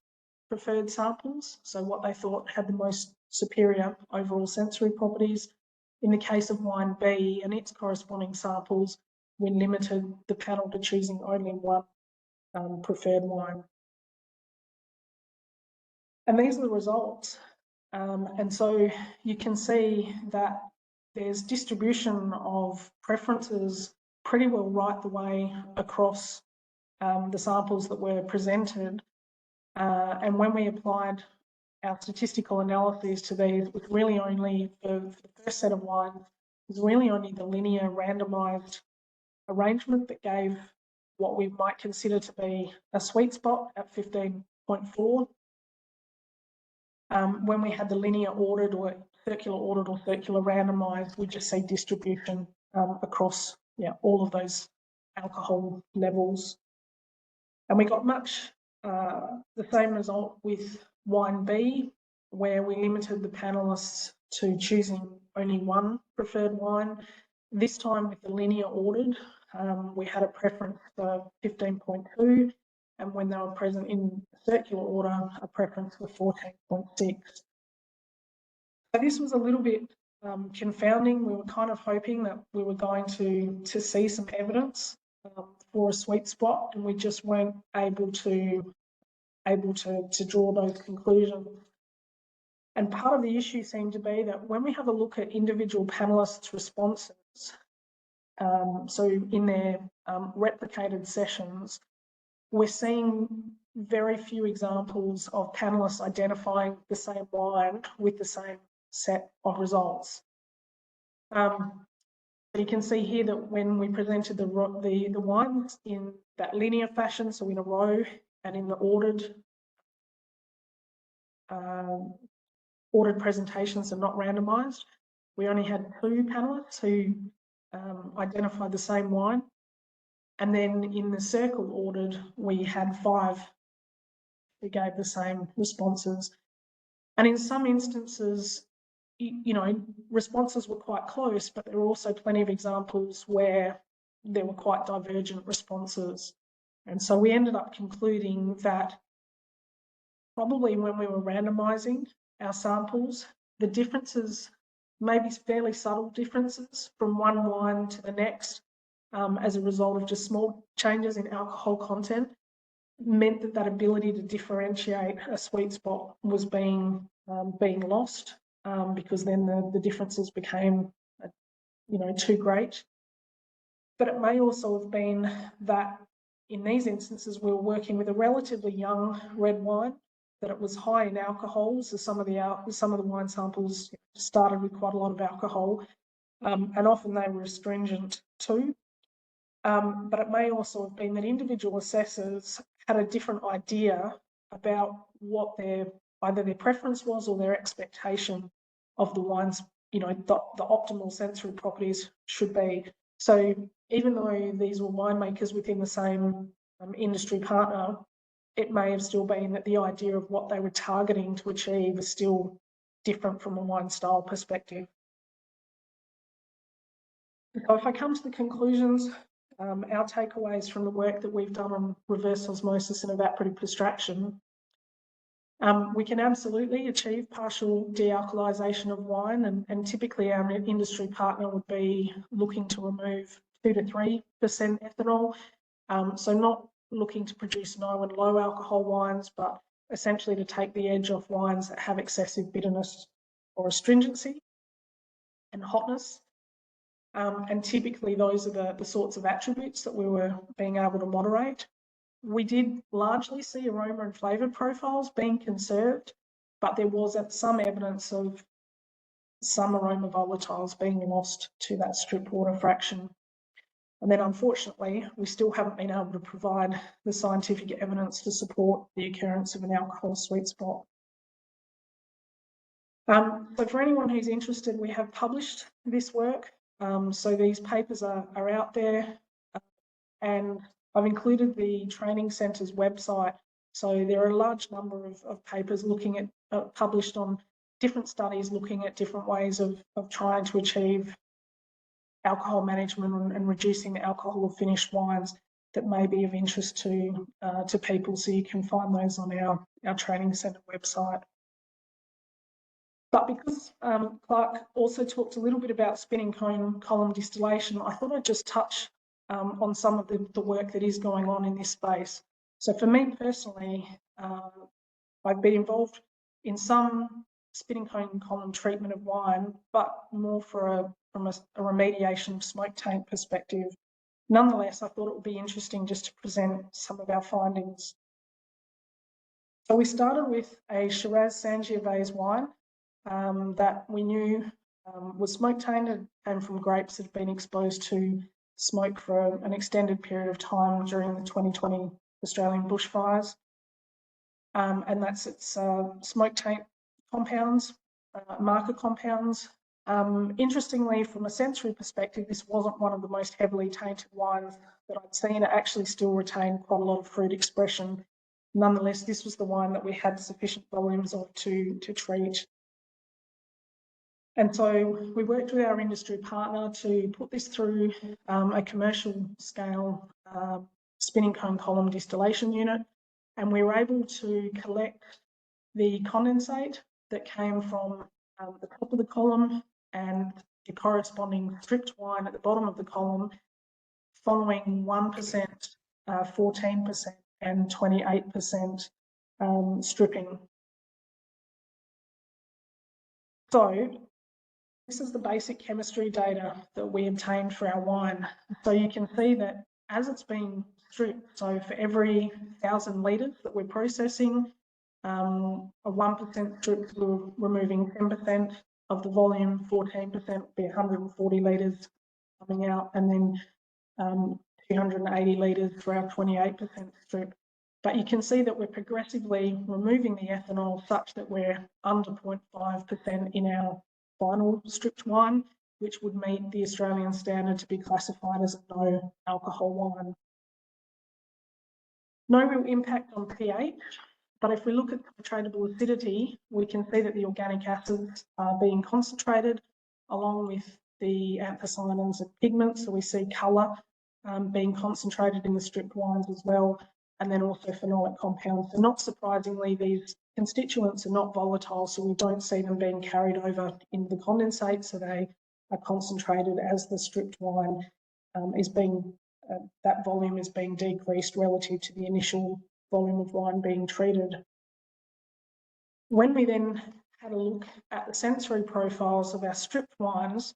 preferred samples, so what they thought had the most superior overall sensory properties. In the case of wine B and its corresponding samples, we limited the panel to choosing only 1 preferred wine. And these are the results. And so you can see that there's distribution of preferences pretty well right the way across the samples that were presented. And when we applied our statistical analyses to these, was really only for the first set of wines, was really only the linear randomised arrangement that gave what we might consider to be a sweet spot at 15.4. When we had the linear ordered or circular ordered or circular randomised, we just see distribution across all of those alcohol levels. And we got much the same result with wine B, where we limited the panelists to choosing only one preferred wine. This time with the linear ordered, we had a preference for 15.2, and when they were present in circular order, a preference for 14.6. So this was a little bit confounding. We were kind of hoping that we were going to see some evidence for a sweet spot, and we just weren't able to draw those conclusions. And part of the issue seemed to be that when we have a look at individual panelists' responses, so in their replicated sessions, we're seeing very few examples of panelists identifying the same wine with the same set of results. You can see here that when we presented the wines in that linear fashion, so in a row and in the ordered presentations and not randomised, we only had 2 panelists who identified the same wine. And then in the circle ordered, we had 5 who gave the same responses. And in some instances, you know, responses were quite close, but there were also plenty of examples where there were quite divergent responses. And so we ended up concluding that probably when we were randomising our samples, the differences, maybe fairly subtle differences from one wine to the next, as a result of just small changes in alcohol content, meant that that ability to differentiate a sweet spot was being lost, because then the differences became, you know, too great. But it may also have been that in these instances we were working with a relatively young red wine, that it was high in alcohol, so some of the wine samples started with quite a lot of alcohol, and often they were astringent too. But it may also have been that individual assessors had a different idea about what either their preference was or their expectation of the wine's, you know, the optimal sensory properties should be. So even though these were winemakers within the same industry partner, it may have still been that the idea of what they were targeting to achieve is still different from a wine style perspective. So if I come to the conclusions, our takeaways from the work that we've done on reverse osmosis and evaporative extraction, we can absolutely achieve partial dealcoholization of wine, and typically our industry partner would be looking to remove 2 to 3% ethanol, so not looking to produce no and low alcohol wines, but essentially to take the edge off wines that have excessive bitterness or astringency and hotness. And typically those are the sorts of attributes that we were being able to moderate. We did largely see aroma and flavour profiles being conserved, but there was some evidence of some aroma volatiles being lost to that strip water fraction. And then unfortunately, we still haven't been able to provide the scientific evidence to support the occurrence of an alcohol sweet spot. So for anyone who's interested, we have published this work. So these papers are out there, and I've included the training centre's website. So there are a large number of papers looking at, published on different studies, looking at different ways of trying to achieve alcohol management and reducing the alcohol of finished wines that may be of interest to people. So you can find those on our training centre website. But because Clark also talked a little bit about spinning cone column distillation, I thought I'd just touch on some of the work that is going on in this space. So for me personally, I've been involved in some spinning cone column treatment of wine, but more from a remediation smoke taint perspective. Nonetheless, I thought it would be interesting just to present some of our findings. So we started with a Shiraz Sangiovese wine that we knew was smoke tainted, came from grapes that had been exposed to smoke for an extended period of time during the 2020 Australian bushfires. And that's its smoke taint compounds, marker compounds, Interestingly, from a sensory perspective, this wasn't one of the most heavily tainted wines that I'd seen. It actually still retained quite a lot of fruit expression. Nonetheless, this was the wine that we had sufficient volumes of to treat. And so we worked with our industry partner to put this through a commercial scale spinning cone column distillation unit. And we were able to collect the condensate that came from the top of the column and the corresponding stripped wine at the bottom of the column, following 1%, 14% and 28% stripping. So this is the basic chemistry data that we obtained for our wine. So you can see that as it's being stripped, so for every 1,000 litres that we're processing, a 1% strip, we're removing 10% of the volume, 14% would be 140 litres coming out, and then 280 litres for our 28% strip. But you can see that we're progressively removing the ethanol such that we're under 0.5% in our final stripped wine, which would meet the Australian standard to be classified as a no alcohol wine. No real impact on pH, but if we look at titratable acidity, we can see that the organic acids are being concentrated along with the anthocyanins and pigments. So we see colour being concentrated in the stripped wines as well, and then also phenolic compounds. So not surprisingly, these constituents are not volatile, so we don't see them being carried over in the condensate, so they are concentrated as the stripped wine is being, that volume is being decreased relative to the initial volume of wine being treated. When we then had a look at the sensory profiles of our stripped wines,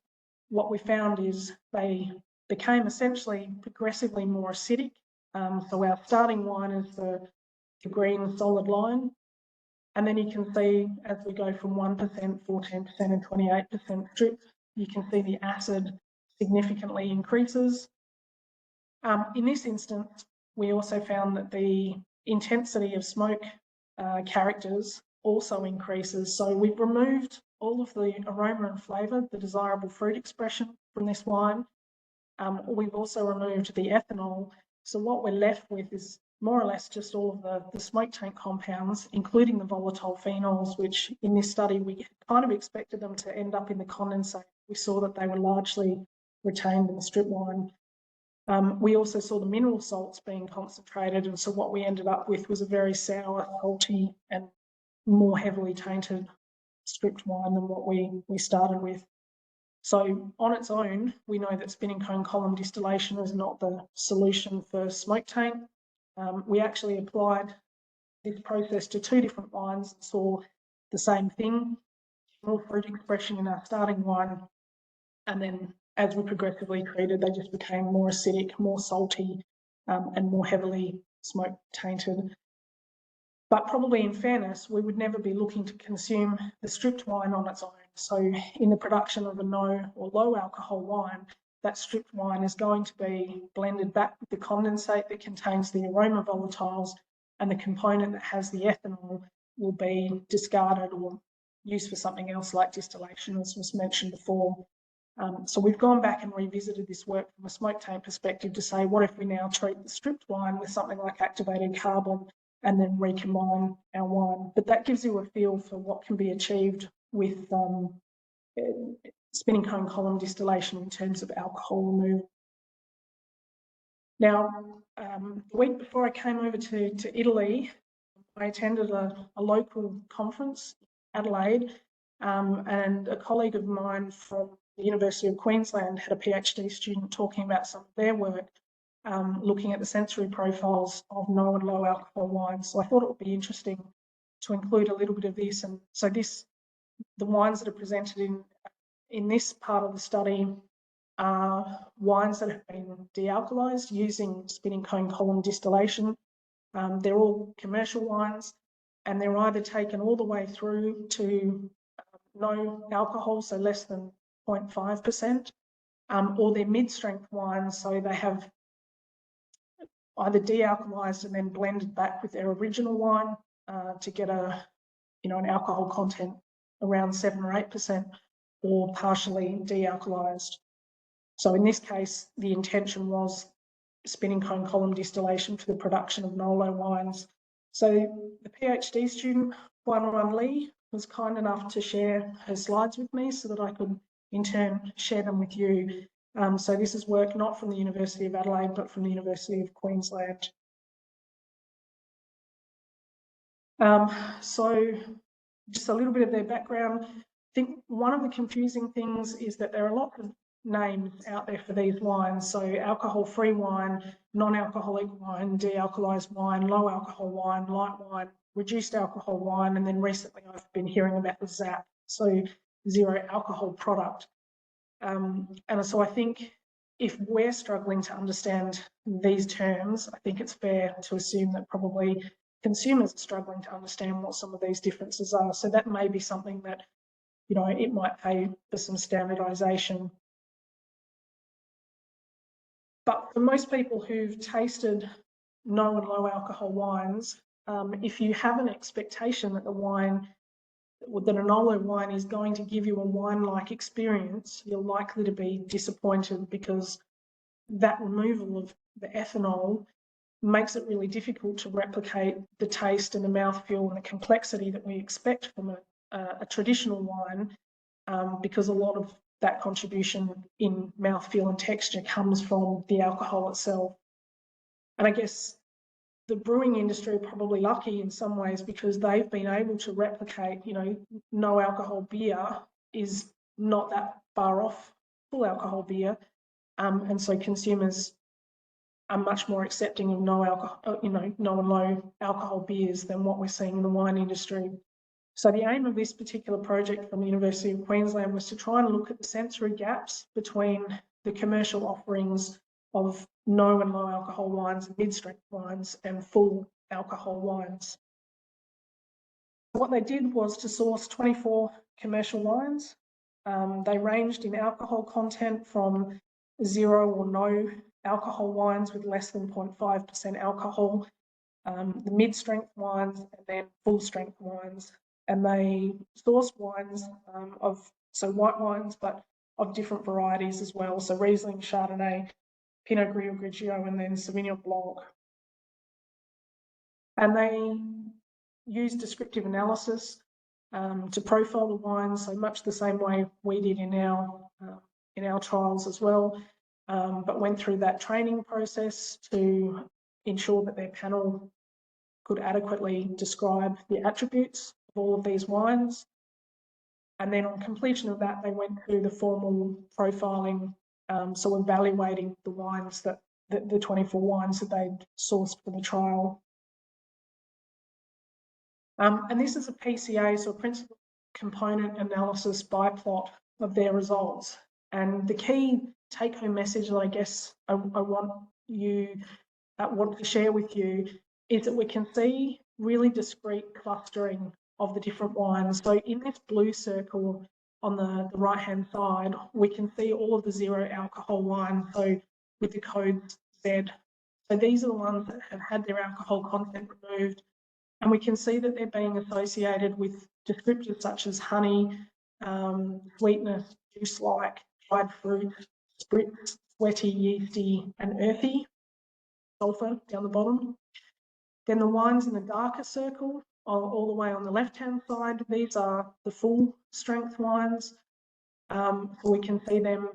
what we found is they became essentially progressively more acidic. So our starting wine is the green solid line. And then you can see as we go from 1%, 14% and 28% strip, you can see the acid significantly increases. In this instance, we also found that the intensity of smoke characters also increases. So we've removed all of the aroma and flavour, the desirable fruit expression from this wine. We've also removed the ethanol. So what we're left with is more or less just all of the smoke taint compounds, including the volatile phenols, which in this study we kind of expected them to end up in the condensate. We saw that they were largely retained in the strip wine. We also saw the mineral salts being concentrated, and so what we ended up with was a very sour, salty and more heavily tainted stripped wine than what we started with. So on its own, we know that spinning cone column distillation is not the solution for smoke taint. We actually applied this process to 2 different wines and saw the same thing, more fruit expression in our starting wine, and then as we progressively treated, they just became more acidic, more salty, and more heavily smoke tainted. But probably in fairness, we would never be looking to consume the stripped wine on its own. So in the production of a no or low alcohol wine, that stripped wine is going to be blended back with the condensate that contains the aroma volatiles, and the component that has the ethanol will be discarded or used for something else like distillation, as was mentioned before. So we've gone back and revisited this work from a smoke taint perspective to say, what if we now treat the stripped wine with something like activated carbon and then recombine our wine? But that gives you a feel for what can be achieved with spinning cone column distillation in terms of alcohol removal. Now, the week before I came over to Italy, I attended a local conference in Adelaide, and a colleague of mine from the University of Queensland had a PhD student talking about some of their work, looking at the sensory profiles of no and low alcohol wines. So I thought it would be interesting to include a little bit of this. And so the wines that are presented in this part of the study are wines that have been dealcoholized using spinning cone column distillation. They're all commercial wines, and they're either taken all the way through to no alcohol, so less than 0.5%, or they're mid-strength wines, so they have either dealcoholized and then blended back with their original wine to get an alcohol content around 7 or 8%, or partially de-alkalized. So in this case, the intention was spinning cone column distillation for the production of Nolo wines. So the PhD student, Huan Li, was kind enough to share her slides with me so that I could in turn share them with you. So this is work not from the University of Adelaide, but from the University of Queensland. So just a little bit of their background. I think one of the confusing things is that there are lots of names out there for these wines. So alcohol-free wine, non-alcoholic wine, de-alkalized wine, low alcohol wine, light wine, reduced alcohol wine, and then recently I've been hearing about the ZAP, so zero alcohol product. And so I think if we're struggling to understand these terms, I think it's fair to assume that probably consumers are struggling to understand what some of these differences are. So that may be something that, you know, it might pay for some standardization. But for most people who've tasted no and low alcohol wines, if you have an expectation that that a Nolo wine is going to give you a wine-like experience, you're likely to be disappointed, because that removal of the ethanol makes it really difficult to replicate the taste and the mouthfeel and the complexity that we expect from a traditional wine, because a lot of that contribution in mouthfeel and texture comes from the alcohol itself. And I guess the brewing industry are probably lucky in some ways, because they've been able to replicate, you know, no alcohol beer is not that far off full alcohol beer. And so consumers are much more accepting of no alcohol, you know, no and low alcohol beers than what we're seeing in the wine industry. So the aim of this particular project from the University of Queensland was to try and look at the sensory gaps between the commercial offerings of no and low alcohol wines, mid-strength wines, and full alcohol wines. What they did was to source 24 commercial wines. They ranged in alcohol content from 0 or no alcohol wines with less than 0.5% alcohol, the mid-strength wines, and then full-strength wines. And they sourced wines so white wines, but of different varieties as well. So Riesling, Chardonnay, Pinot Grigio, and then Sauvignon Blanc. And they used descriptive analysis to profile the wines, so much the same way we did in our trials as well, but went through that training process to ensure that their panel could adequately describe the attributes of all of these wines. And then on completion of that, they went through the formal profiling, so evaluating the wines the 24 wines that they'd sourced for the trial. And this is a PCA, so a principal component analysis biplot of their results. And the key take-home message that I guess I want to share with you is that we can see really discrete clustering of the different wines. So in this blue circle on the right-hand side, we can see all of the zero alcohol wines, so with the code Z. So these are the ones that have had their alcohol content removed. And we can see that they're being associated with descriptors such as honey, sweetness, juice-like, dried fruit, spritz, sweaty, yeasty, and earthy, sulfur down the bottom. Then the wines in the darker circle, all the way on the left-hand side, these are the full strength wines. So we can see them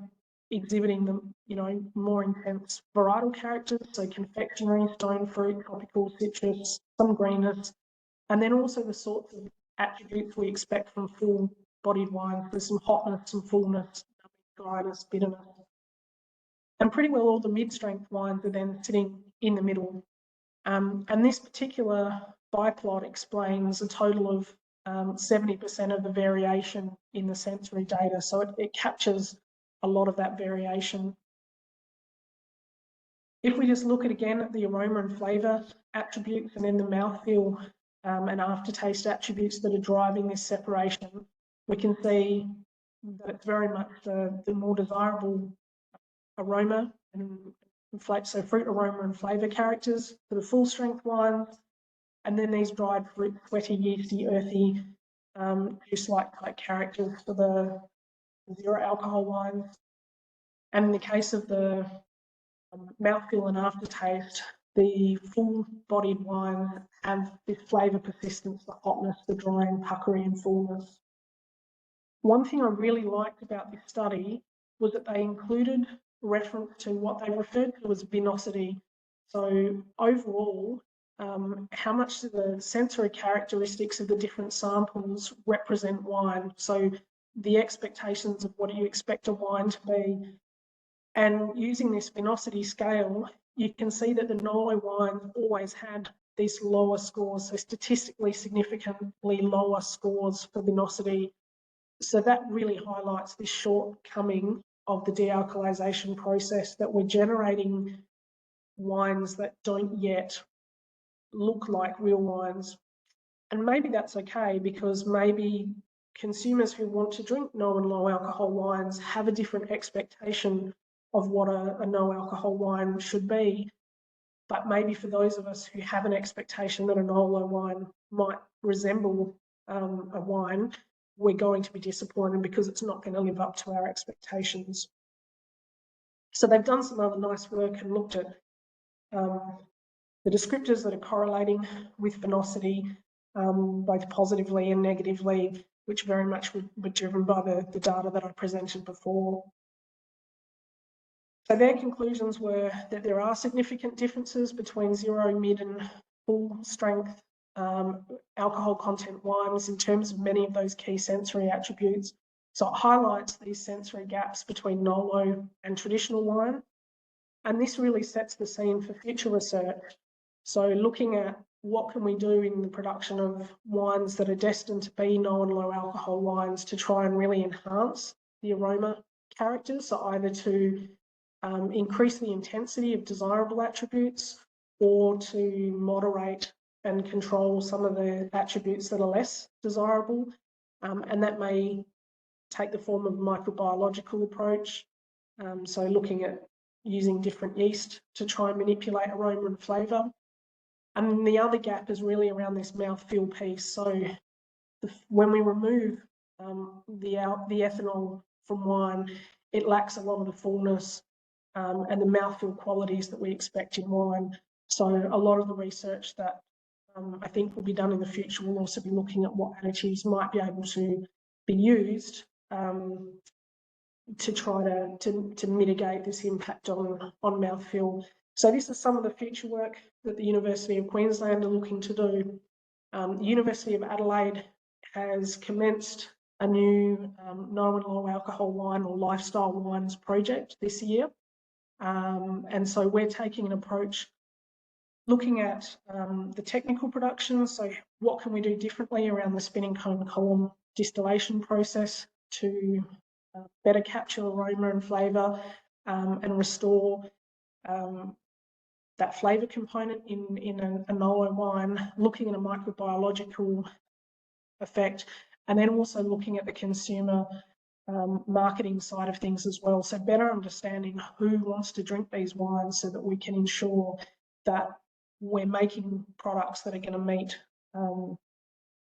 exhibiting the, you know, more intense varietal characters, so confectionery, stone fruit, tropical, citrus, some greenness, and then also the sorts of attributes we expect from full-bodied wines. There's some hotness, some fullness, dryness, bitterness. And pretty well all the mid-strength wines are then sitting in the middle. And this particular biplot explains a total of 70% of the variation in the sensory data. So it captures a lot of that variation. If we just look again at the aroma and flavour attributes, and then the mouthfeel and aftertaste attributes that are driving this separation, we can see that it's very much the more desirable aroma and so fruit aroma and flavour characters for the full strength wines, and then these dried fruit, sweaty, yeasty, earthy, juice-like type characters for zero alcohol wines. And in the case of the mouthfeel and aftertaste, the full-bodied wine have this flavour persistence, the hotness, the drying, puckery and fullness. One thing I really liked about this study was that they included reference to what they referred to as vinosity. So overall, how much the sensory characteristics of the different samples represent wine. So the expectations of what do you expect a wine to be. And using this vinosity scale, you can see that the Nolo wines always had these lower scores, so statistically significantly lower scores for vinosity. So that really highlights this shortcoming of the dealcoholization process, that we're generating wines that don't yet look like real wines. And maybe that's okay, because maybe consumers who want to drink no and low alcohol wines have a different expectation of what a no alcohol wine should be. But maybe for those of us who have an expectation that a Nolo wine might resemble a wine, we're going to be disappointed because it's not going to live up to our expectations. So they've done some other nice work and looked at the descriptors that are correlating with vinosity, both positively and negatively, which very much were driven by the data that I presented before. So their conclusions were that there are significant differences between zero, mid and full strength alcohol content wines in terms of many of those key sensory attributes. So it highlights these sensory gaps between Nolo and traditional wine. And this really sets the scene for future research. So looking at what can we do in the production of wines that are destined to be no and low alcohol wines to try and really enhance the aroma characters, so either to increase the intensity of desirable attributes or to moderate and control some of the attributes that are less desirable. And that may take the form of a microbiological approach. So looking at using different yeast to try and manipulate aroma and flavour. And the other gap is really around this mouthfeel piece. So when we remove the ethanol from wine, it lacks a lot of the fullness and the mouthfeel qualities that we expect in wine. So a lot of the research that I think will be done in the future will also be looking at what additives might be able to be used to try to mitigate this impact on mouthfeel. So this is some of the future work that the University of Queensland are looking to do. The University of Adelaide has commenced a new no and low alcohol wine or lifestyle wines project this year. And so we're taking an approach looking at the technical production. So what can we do differently around the spinning cone column distillation process to better capture aroma and flavour and restore that flavour component in a Nolo wine, looking at a microbiological effect, and then also looking at the consumer marketing side of things as well. So better understanding who wants to drink these wines so that we can ensure that we're making products that are going to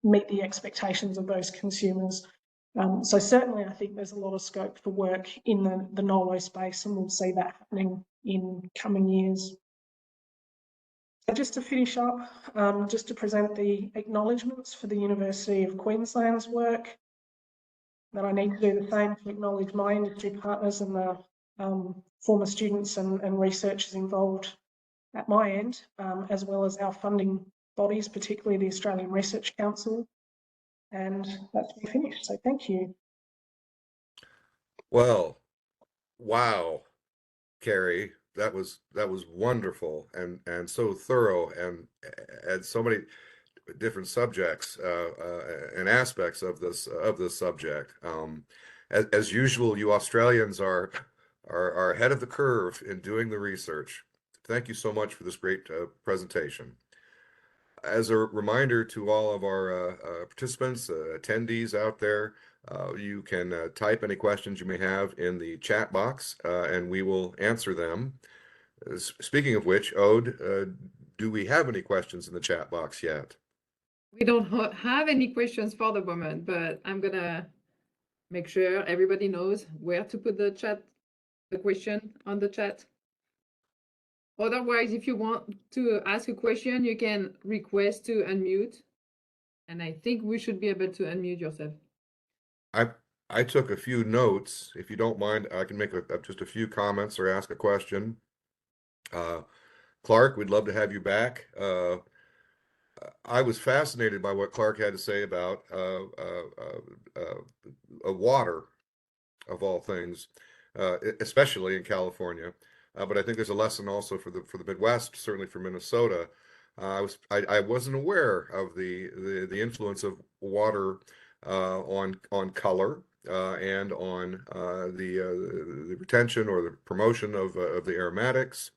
meet the expectations of those consumers. So certainly I think there's a lot of scope for work in the Nolo space, and we'll see that happening in coming years. So just to finish up, just to present the acknowledgements for the University of Queensland's work, that I need to do the same to acknowledge my industry partners and the former students and researchers involved at my end, as well as our funding bodies, particularly the Australian Research Council. And that's me finished, so thank you. Well, wow, Kerry, that was wonderful and so thorough and so many different subjects and aspects of this subject. As usual, you Australians are ahead of the curve in doing the research. Thank you so much for this great presentation. As a reminder to all of our participants, attendees out there, you can type any questions you may have in the chat box, and we will answer them. Speaking of which, Ode, do we have any questions in the chat box yet? We don't have any questions for the moment, but I'm gonna make sure everybody knows where to put the question on the chat. Otherwise, if you want to ask a question, you can request to unmute. And I think we should be able to unmute yourself. I took a few notes. If you don't mind, I can make just a few comments or ask a question. Clark, we'd love to have you back. I was fascinated by what Clark had to say about water, of all things, especially in California. But I think there's a lesson also for the Midwest, certainly for Minnesota. I wasn't aware of the influence of water on color and on the retention or the promotion of the aromatics.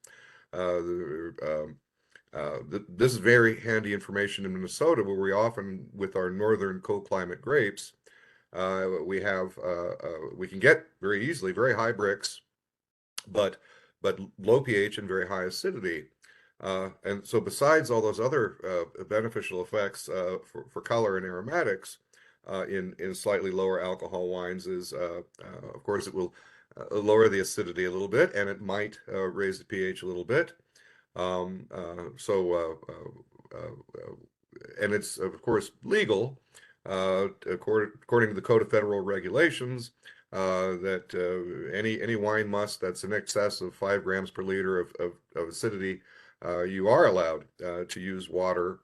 This is very handy information in Minnesota, where we often, with our northern cold climate grapes, we can get very easily very high Brix, but low pH and very high acidity. And so besides all those other beneficial effects for color and aromatics in slightly lower alcohol wines is, of course, it will lower the acidity a little bit, and it might raise the pH a little bit. And it's, of course, legal according to the Code of Federal Regulations that any wine must that's in excess of 5 grams per liter of acidity, you are allowed to use water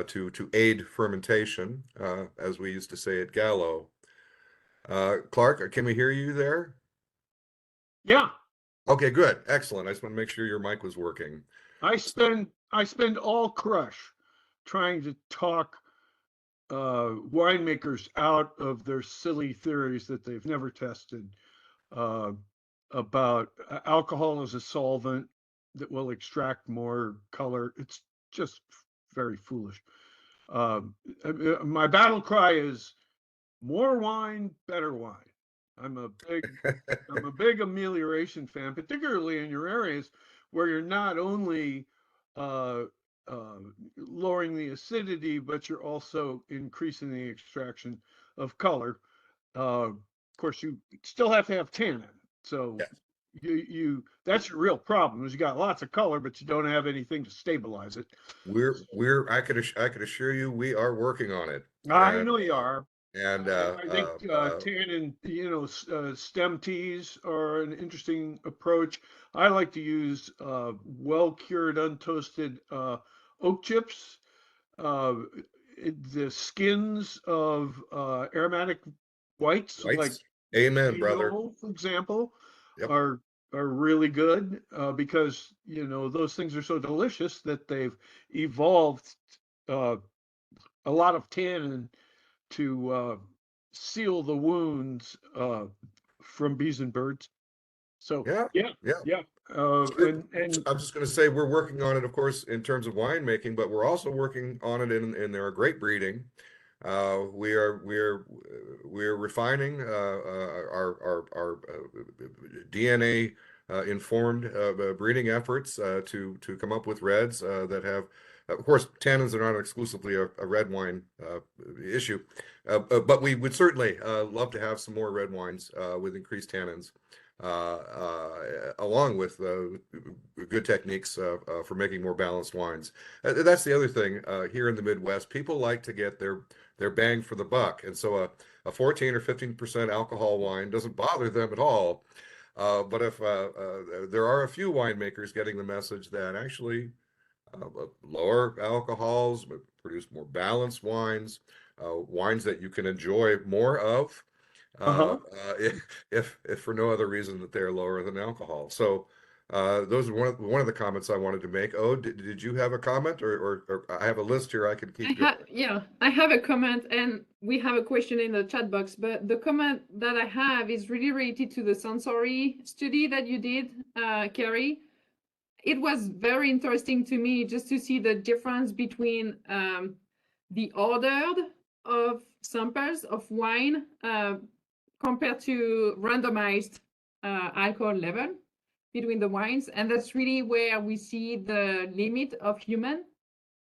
to aid fermentation, as we used to say at Gallo. Clark, can we hear you there? Yeah. Okay, good. Excellent. I just want to make sure your mic was working. I spend all crush trying to talk winemakers out of their silly theories that they've never tested about alcohol as a solvent that will extract more color. It's just very foolish. My battle cry is more wine, better wine. I'm a big amelioration fan, particularly in your areas where you're not only lowering the acidity, but you're also increasing the extraction of color. Of course, you still have to have tannin. So yes. That's your real problem, is you got lots of color, but you don't have anything to stabilize it. I could assure you we are working on it. I know you are. And I think tannin, stem teas are an interesting approach. I like to use well-cured, untoasted oak chips. The skins of aromatic whites, like amen, brother, for example, yep. are really good because those things are so delicious that they've evolved a lot of tannin to seal the wounds from bees and birds. So yeah. And I'm just going to say we're working on it, of course, in terms of winemaking, but we're also working on it in our grape breeding. We're refining our DNA informed breeding efforts to come up with reds that have. Of course, tannins are not exclusively a red wine issue, but we would certainly love to have some more red wines with increased tannins, along with good techniques for making more balanced wines. That's the other thing here in the Midwest. People like to get their bang for the buck, and so a 14 or 15% alcohol wine doesn't bother them at all. But if there are a few winemakers getting the message that actually lower alcohols produce more balanced wines, wines that you can enjoy more of, if for no other reason that they're lower than alcohol. So those are one of the comments I wanted to make. Oh, did you have a comment, or I have a list here I can keep going? Yeah, I have a comment, and we have a question in the chat box, but the comment that I have is really related to the sensory study that you did, Kerry. It was very interesting to me just to see the difference between the ordered of samples of wine compared to randomized alcohol level between the wines. And that's really where we see the limit of human,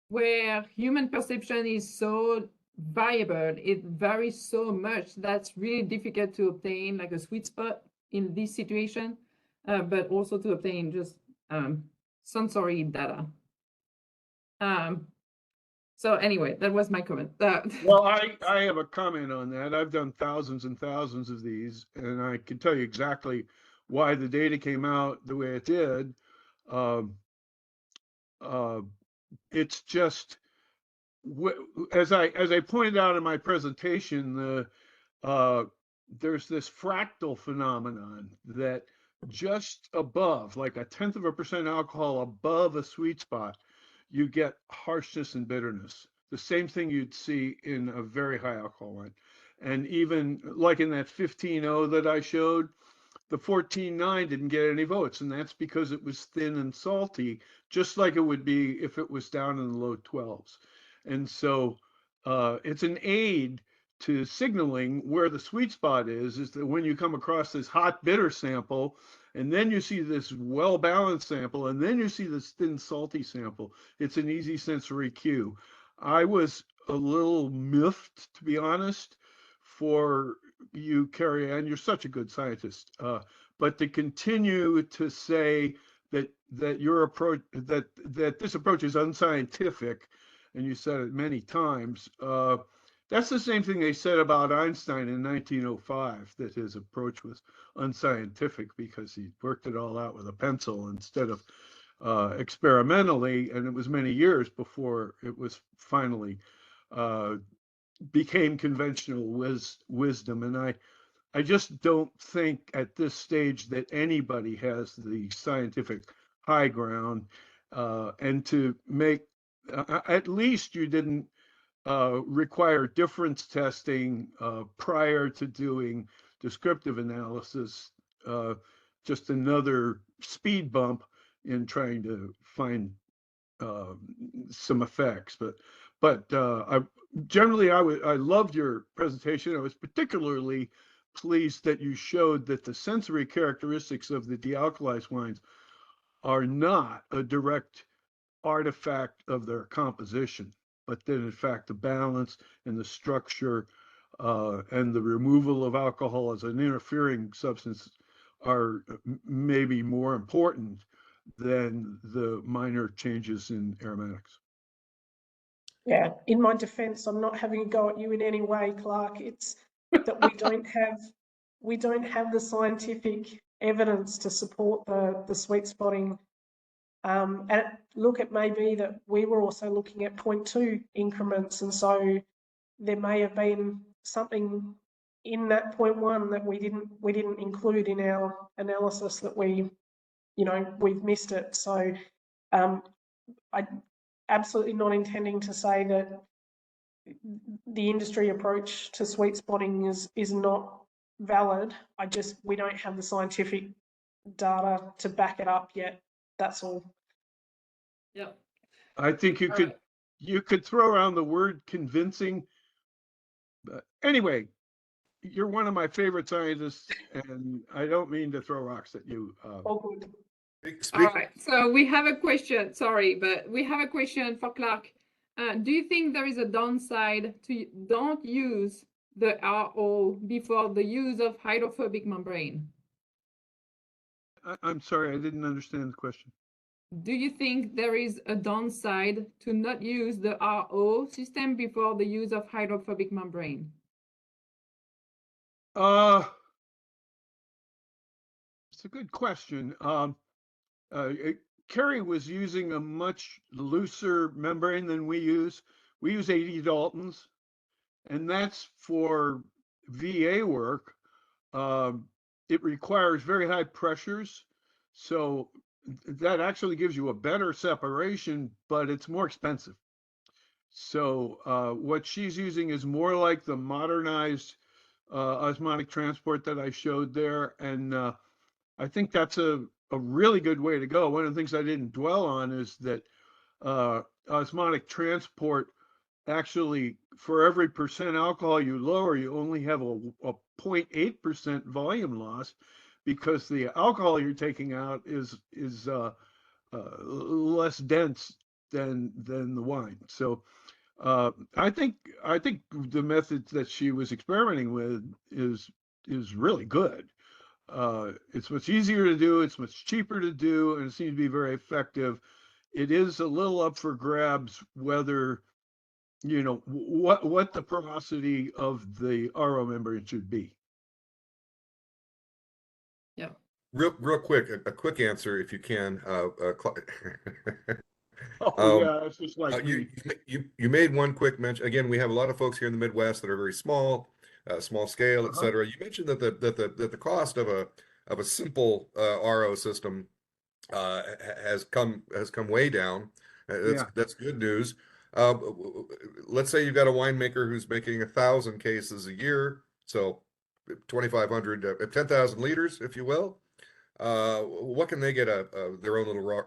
where human perception is so variable. It varies so much that's really difficult to obtain like a sweet spot in this situation, but also to obtain just sensory data. So anyway, that was my comment. Well, I have a comment on that. I've done thousands and thousands of these, and I can tell you exactly why the data came out the way it did. Um, it's just as I pointed out in my presentation, there's this fractal phenomenon that just above, like 0.1% alcohol above a sweet spot, you get harshness and bitterness. The same thing you'd see in a very high alcohol wine. And even like in that 15.0 that I showed, the 14.9 didn't get any votes, and that's because it was thin and salty, just like it would be if it was down in the low 12s. And so it's an aid to signaling where the sweet spot is that when you come across this hot bitter sample, and then you see this well-balanced sample, and then you see this thin salty sample, it's an easy sensory cue. I was a little miffed, to be honest, for you, Kerry, and you're such a good scientist, but to continue to say that your approach, that this approach is unscientific, and you said it many times, that's the same thing they said about Einstein in 1905, that his approach was unscientific because he worked it all out with a pencil instead of experimentally, and it was many years before it was finally became conventional wisdom. And I just don't think at this stage that anybody has the scientific high ground, and to make, at least you didn't require difference testing prior to doing descriptive analysis, just another speed bump in trying to find some effects. But generally, I loved your presentation. I was particularly pleased that you showed that the sensory characteristics of the dealcoholized wines are not a direct artifact of their composition, but that in fact the balance and the structure and the removal of alcohol as an interfering substance are maybe more important than the minor changes in aromatics. Yeah, in my defense, I'm not having a go at you in any way, Clark. It's that we don't have the scientific evidence to support the sweet spotting. And look, it may be that we were also looking at 0.2 increments, and so there may have been something in that 0.1 that we didn't include in our analysis that we've missed it. So I absolutely not intending to say that the industry approach to sweet spotting is not valid. We don't have the scientific data to back it up yet. That's all. Yep. I think you could throw around the word convincing. But anyway, you're one of my favorite scientists, and I don't mean to throw rocks at you. All good. All right. So we have a question. Sorry, but we have a question for Clark. Do you think there is a downside to don't use the RO before the use of hydrophobic membrane? I'm sorry, I didn't understand the question. Do you think there is a downside to not use the RO system before the use of hydrophobic membrane? It's a good question. Kerry was using a much looser membrane than we use. We use 80 Daltons, and that's for VA work. It requires very high pressures, so that actually gives you a better separation, but it's more expensive. So what she's using is more like the modernized osmotic transport that I showed there, and I think that's a really good way to go. One of the things I didn't dwell on is that osmotic transport actually, for every % alcohol you lower, you only have a 0.8% volume loss, because the alcohol you're taking out is less dense than the wine. So I think the method that she was experimenting with is really good. It's much easier to do, it's much cheaper to do, and it seems to be very effective. It is a little up for grabs whether, you know, what the porosity of the RO membrane should be. Yeah. Real quick, a quick answer if you can. Oh yeah, it's just like You me. you made one quick mention. Again, we have a lot of folks here in the Midwest that are very small, small scale, et Uh-huh. cetera. You mentioned that the cost of a simple RO system has come way down. Yeah. That's good news. Let's say you've got a winemaker who's making 1,000 cases a year, so 2,500, 10,000 liters, if you will. What can they get their own little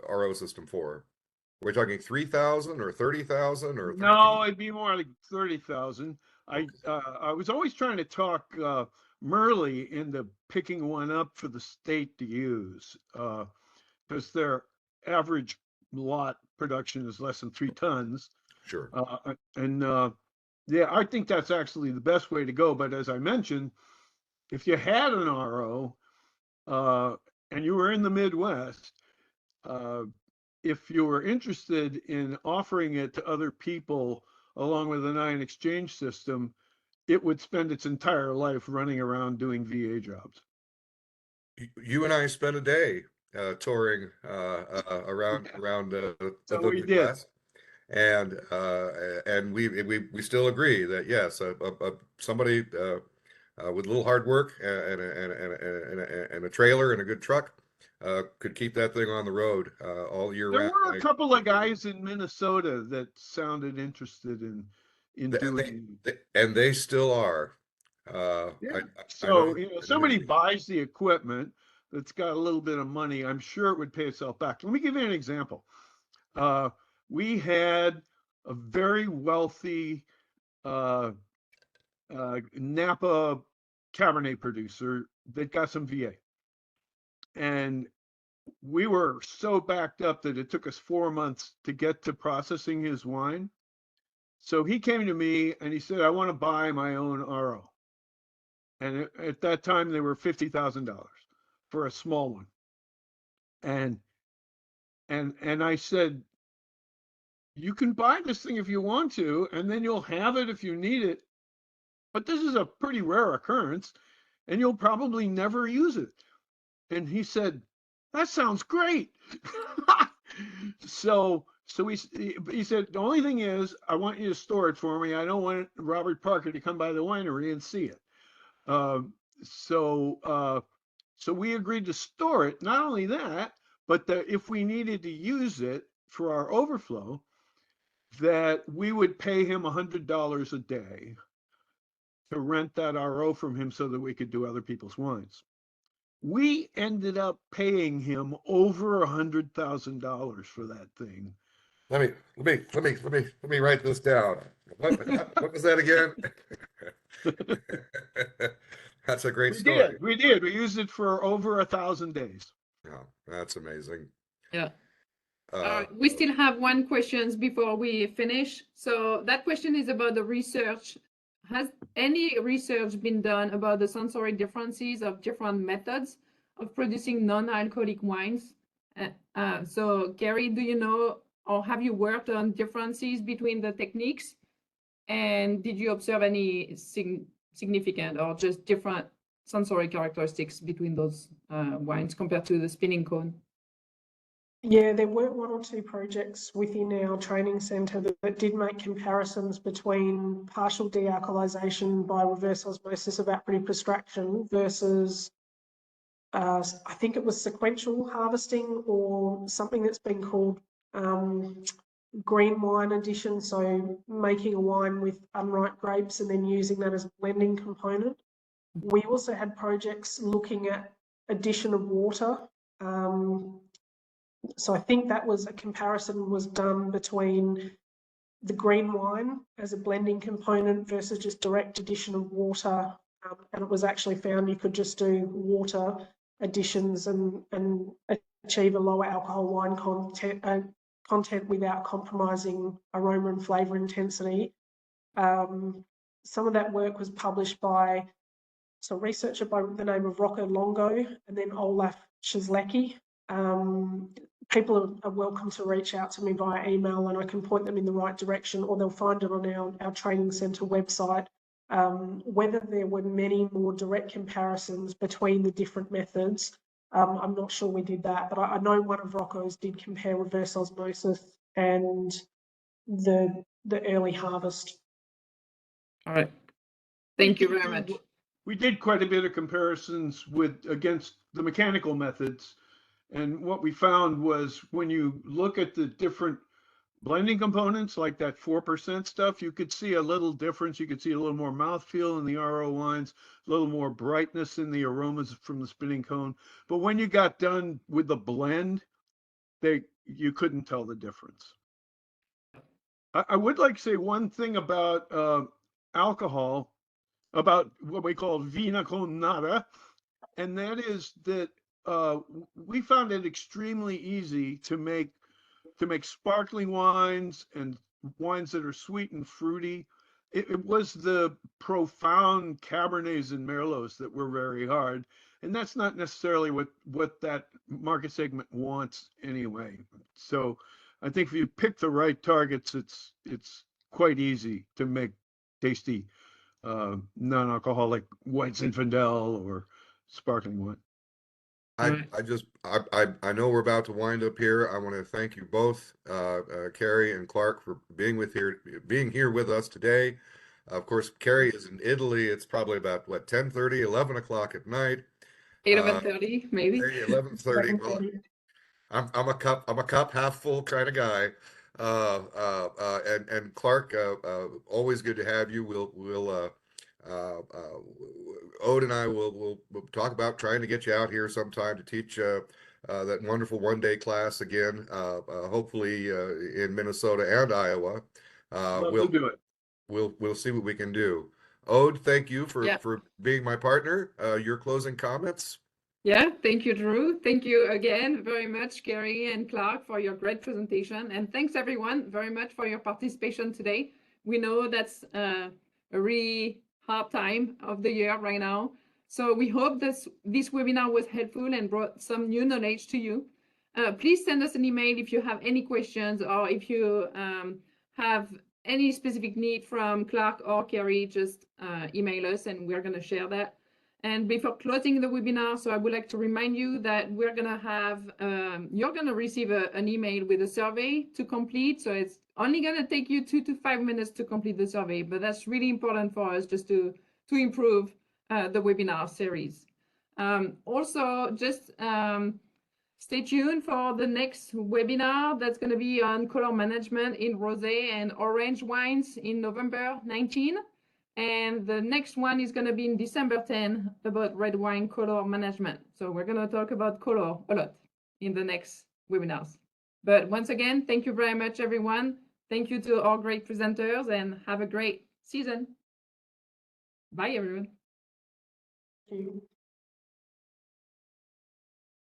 RO system for? Are we talking 3,000 or 30,000 or 13? No, it'd be more like 30,000. I was always trying to talk Merle into picking one up for the state to use, because their average lot production is less than 3 tons. Sure. And yeah, I think that's actually the best way to go. But as I mentioned, if you had an RO and you were in the Midwest, if you were interested in offering it to other people along with an ion exchange system, it would spend its entire life running around doing VA jobs. You and I spent a day touring around So the we did. Midwest, and we still agree that yes, somebody with a little hard work and a trailer and a good truck could keep that thing on the road all year There round. were a couple of guys in Minnesota that sounded interested in doing. And they still are. Yeah. I know So, you know, somebody buys the equipment that's got a little bit of money, I'm sure it would pay itself back. Let me give you an example. We had a very wealthy Napa Cabernet producer that got some VA. And we were so backed up that it took us 4 months to get to processing his wine. So he came to me and he said, I want to buy my own RO. And at that time, they were $50,000 for a small one. And I said, you can buy this thing if you want to, and then you'll have it if you need it. But this is a pretty rare occurrence, and you'll probably never use it. And he said, that sounds great. So he said, the only thing is, I want you to store it for me. I don't want Robert Parker to come by the winery and see it. So we agreed to store it. Not only that, but that if we needed to use it for our overflow, that we would pay him $100 a day to rent that RO from him so that we could do other people's wines. We ended up paying him over $100,000 for that thing. Let me write this down. What was that again? That's a great story. We did. We used it for over 1,000 days. Oh, that's amazing. Yeah. We still have one question before we finish. So that question is about the research. Has any research been done about the sensory differences of different methods of producing non-alcoholic wines? So Kerry, do you know, or have you worked on differences between the techniques? And did you observe any significant or just different sensory characteristics between those wines compared to the spinning cone? Yeah, there were 1 or 2 projects within our training centre that did make comparisons between partial dealcoholization by reverse osmosis evaporative extraction versus, I think it was sequential harvesting or something that's been called green wine addition. So making a wine with unripe grapes and then using that as a blending component. We also had projects looking at addition of water. So I think that was a comparison was done between the green wine as a blending component versus just direct addition of water. And it was actually found you could just do water additions and achieve a lower alcohol wine content without compromising aroma and flavour intensity. Some of that work was published by a researcher by the name of Rocco Longo and then Olaf Shisleki. People are welcome to reach out to me via email and I can point them in the right direction, or they'll find it on our training centre website. Whether there were many more direct comparisons between the different methods, I'm not sure we did that, but I know one of Rocco's did compare reverse osmosis and the early harvest. All right. Thank you very much. We did quite a bit of comparisons against the mechanical methods. And what we found was when you look at the different blending components, like that 4% stuff, you could see a little difference. You could see a little more mouthfeel in the RO wines, a little more brightness in the aromas from the spinning cone. But when you got done with the blend, you couldn't tell the difference. I would like to say one thing about alcohol, about what we call vina con nada, and that is that we found it extremely easy to make sparkling wines and wines that are sweet and fruity. It was the profound Cabernets and Merlots that were very hard, and that's not necessarily what that market segment wants anyway. So I think if you pick the right targets, it's quite easy to make tasty non-alcoholic white Zinfandel or sparkling wine. I know we're about to wind up here. I want to thank you both, Kerry and Clark, for being here with us today. Of course, Kerry is in Italy. It's probably about what, 10:30, 11 o'clock at night. 11:30 maybe. 11:30. Well, I'm a cup half full kind of guy. And Clark, always good to have you. Ode and I will talk about trying to get you out here sometime to teach that wonderful one-day class again, hopefully in Minnesota and Iowa. We'll do it. We'll see what we can do. Ode, thank you for being my partner. Your closing comments? Yeah, thank you, Drew. Thank you again very much, Kerry and Clark, for your great presentation. And thanks everyone very much for your participation today. We know that's a really hard time of the year right now. So we hope this webinar was helpful and brought some new knowledge to you. Please send us an email if you have any questions, or if you have any specific need from Clark or Kerry, just email us and we're going to share that. And before closing the webinar, so I would like to remind you that we're going to have, you're going to receive an email with a survey to complete. So it's only going to take you 2 to 5 minutes to complete the survey, but that's really important for us just to improve the webinar series. Also, just stay tuned for the next webinar that's going to be on color management in rosé and orange wines in November 19. And the next one is going to be in December 10 about red wine color management. So we're going to talk about color a lot in the next webinars. But once again, thank you very much, everyone. Thank you to our great presenters and have a great season. Bye, everyone. Thank you.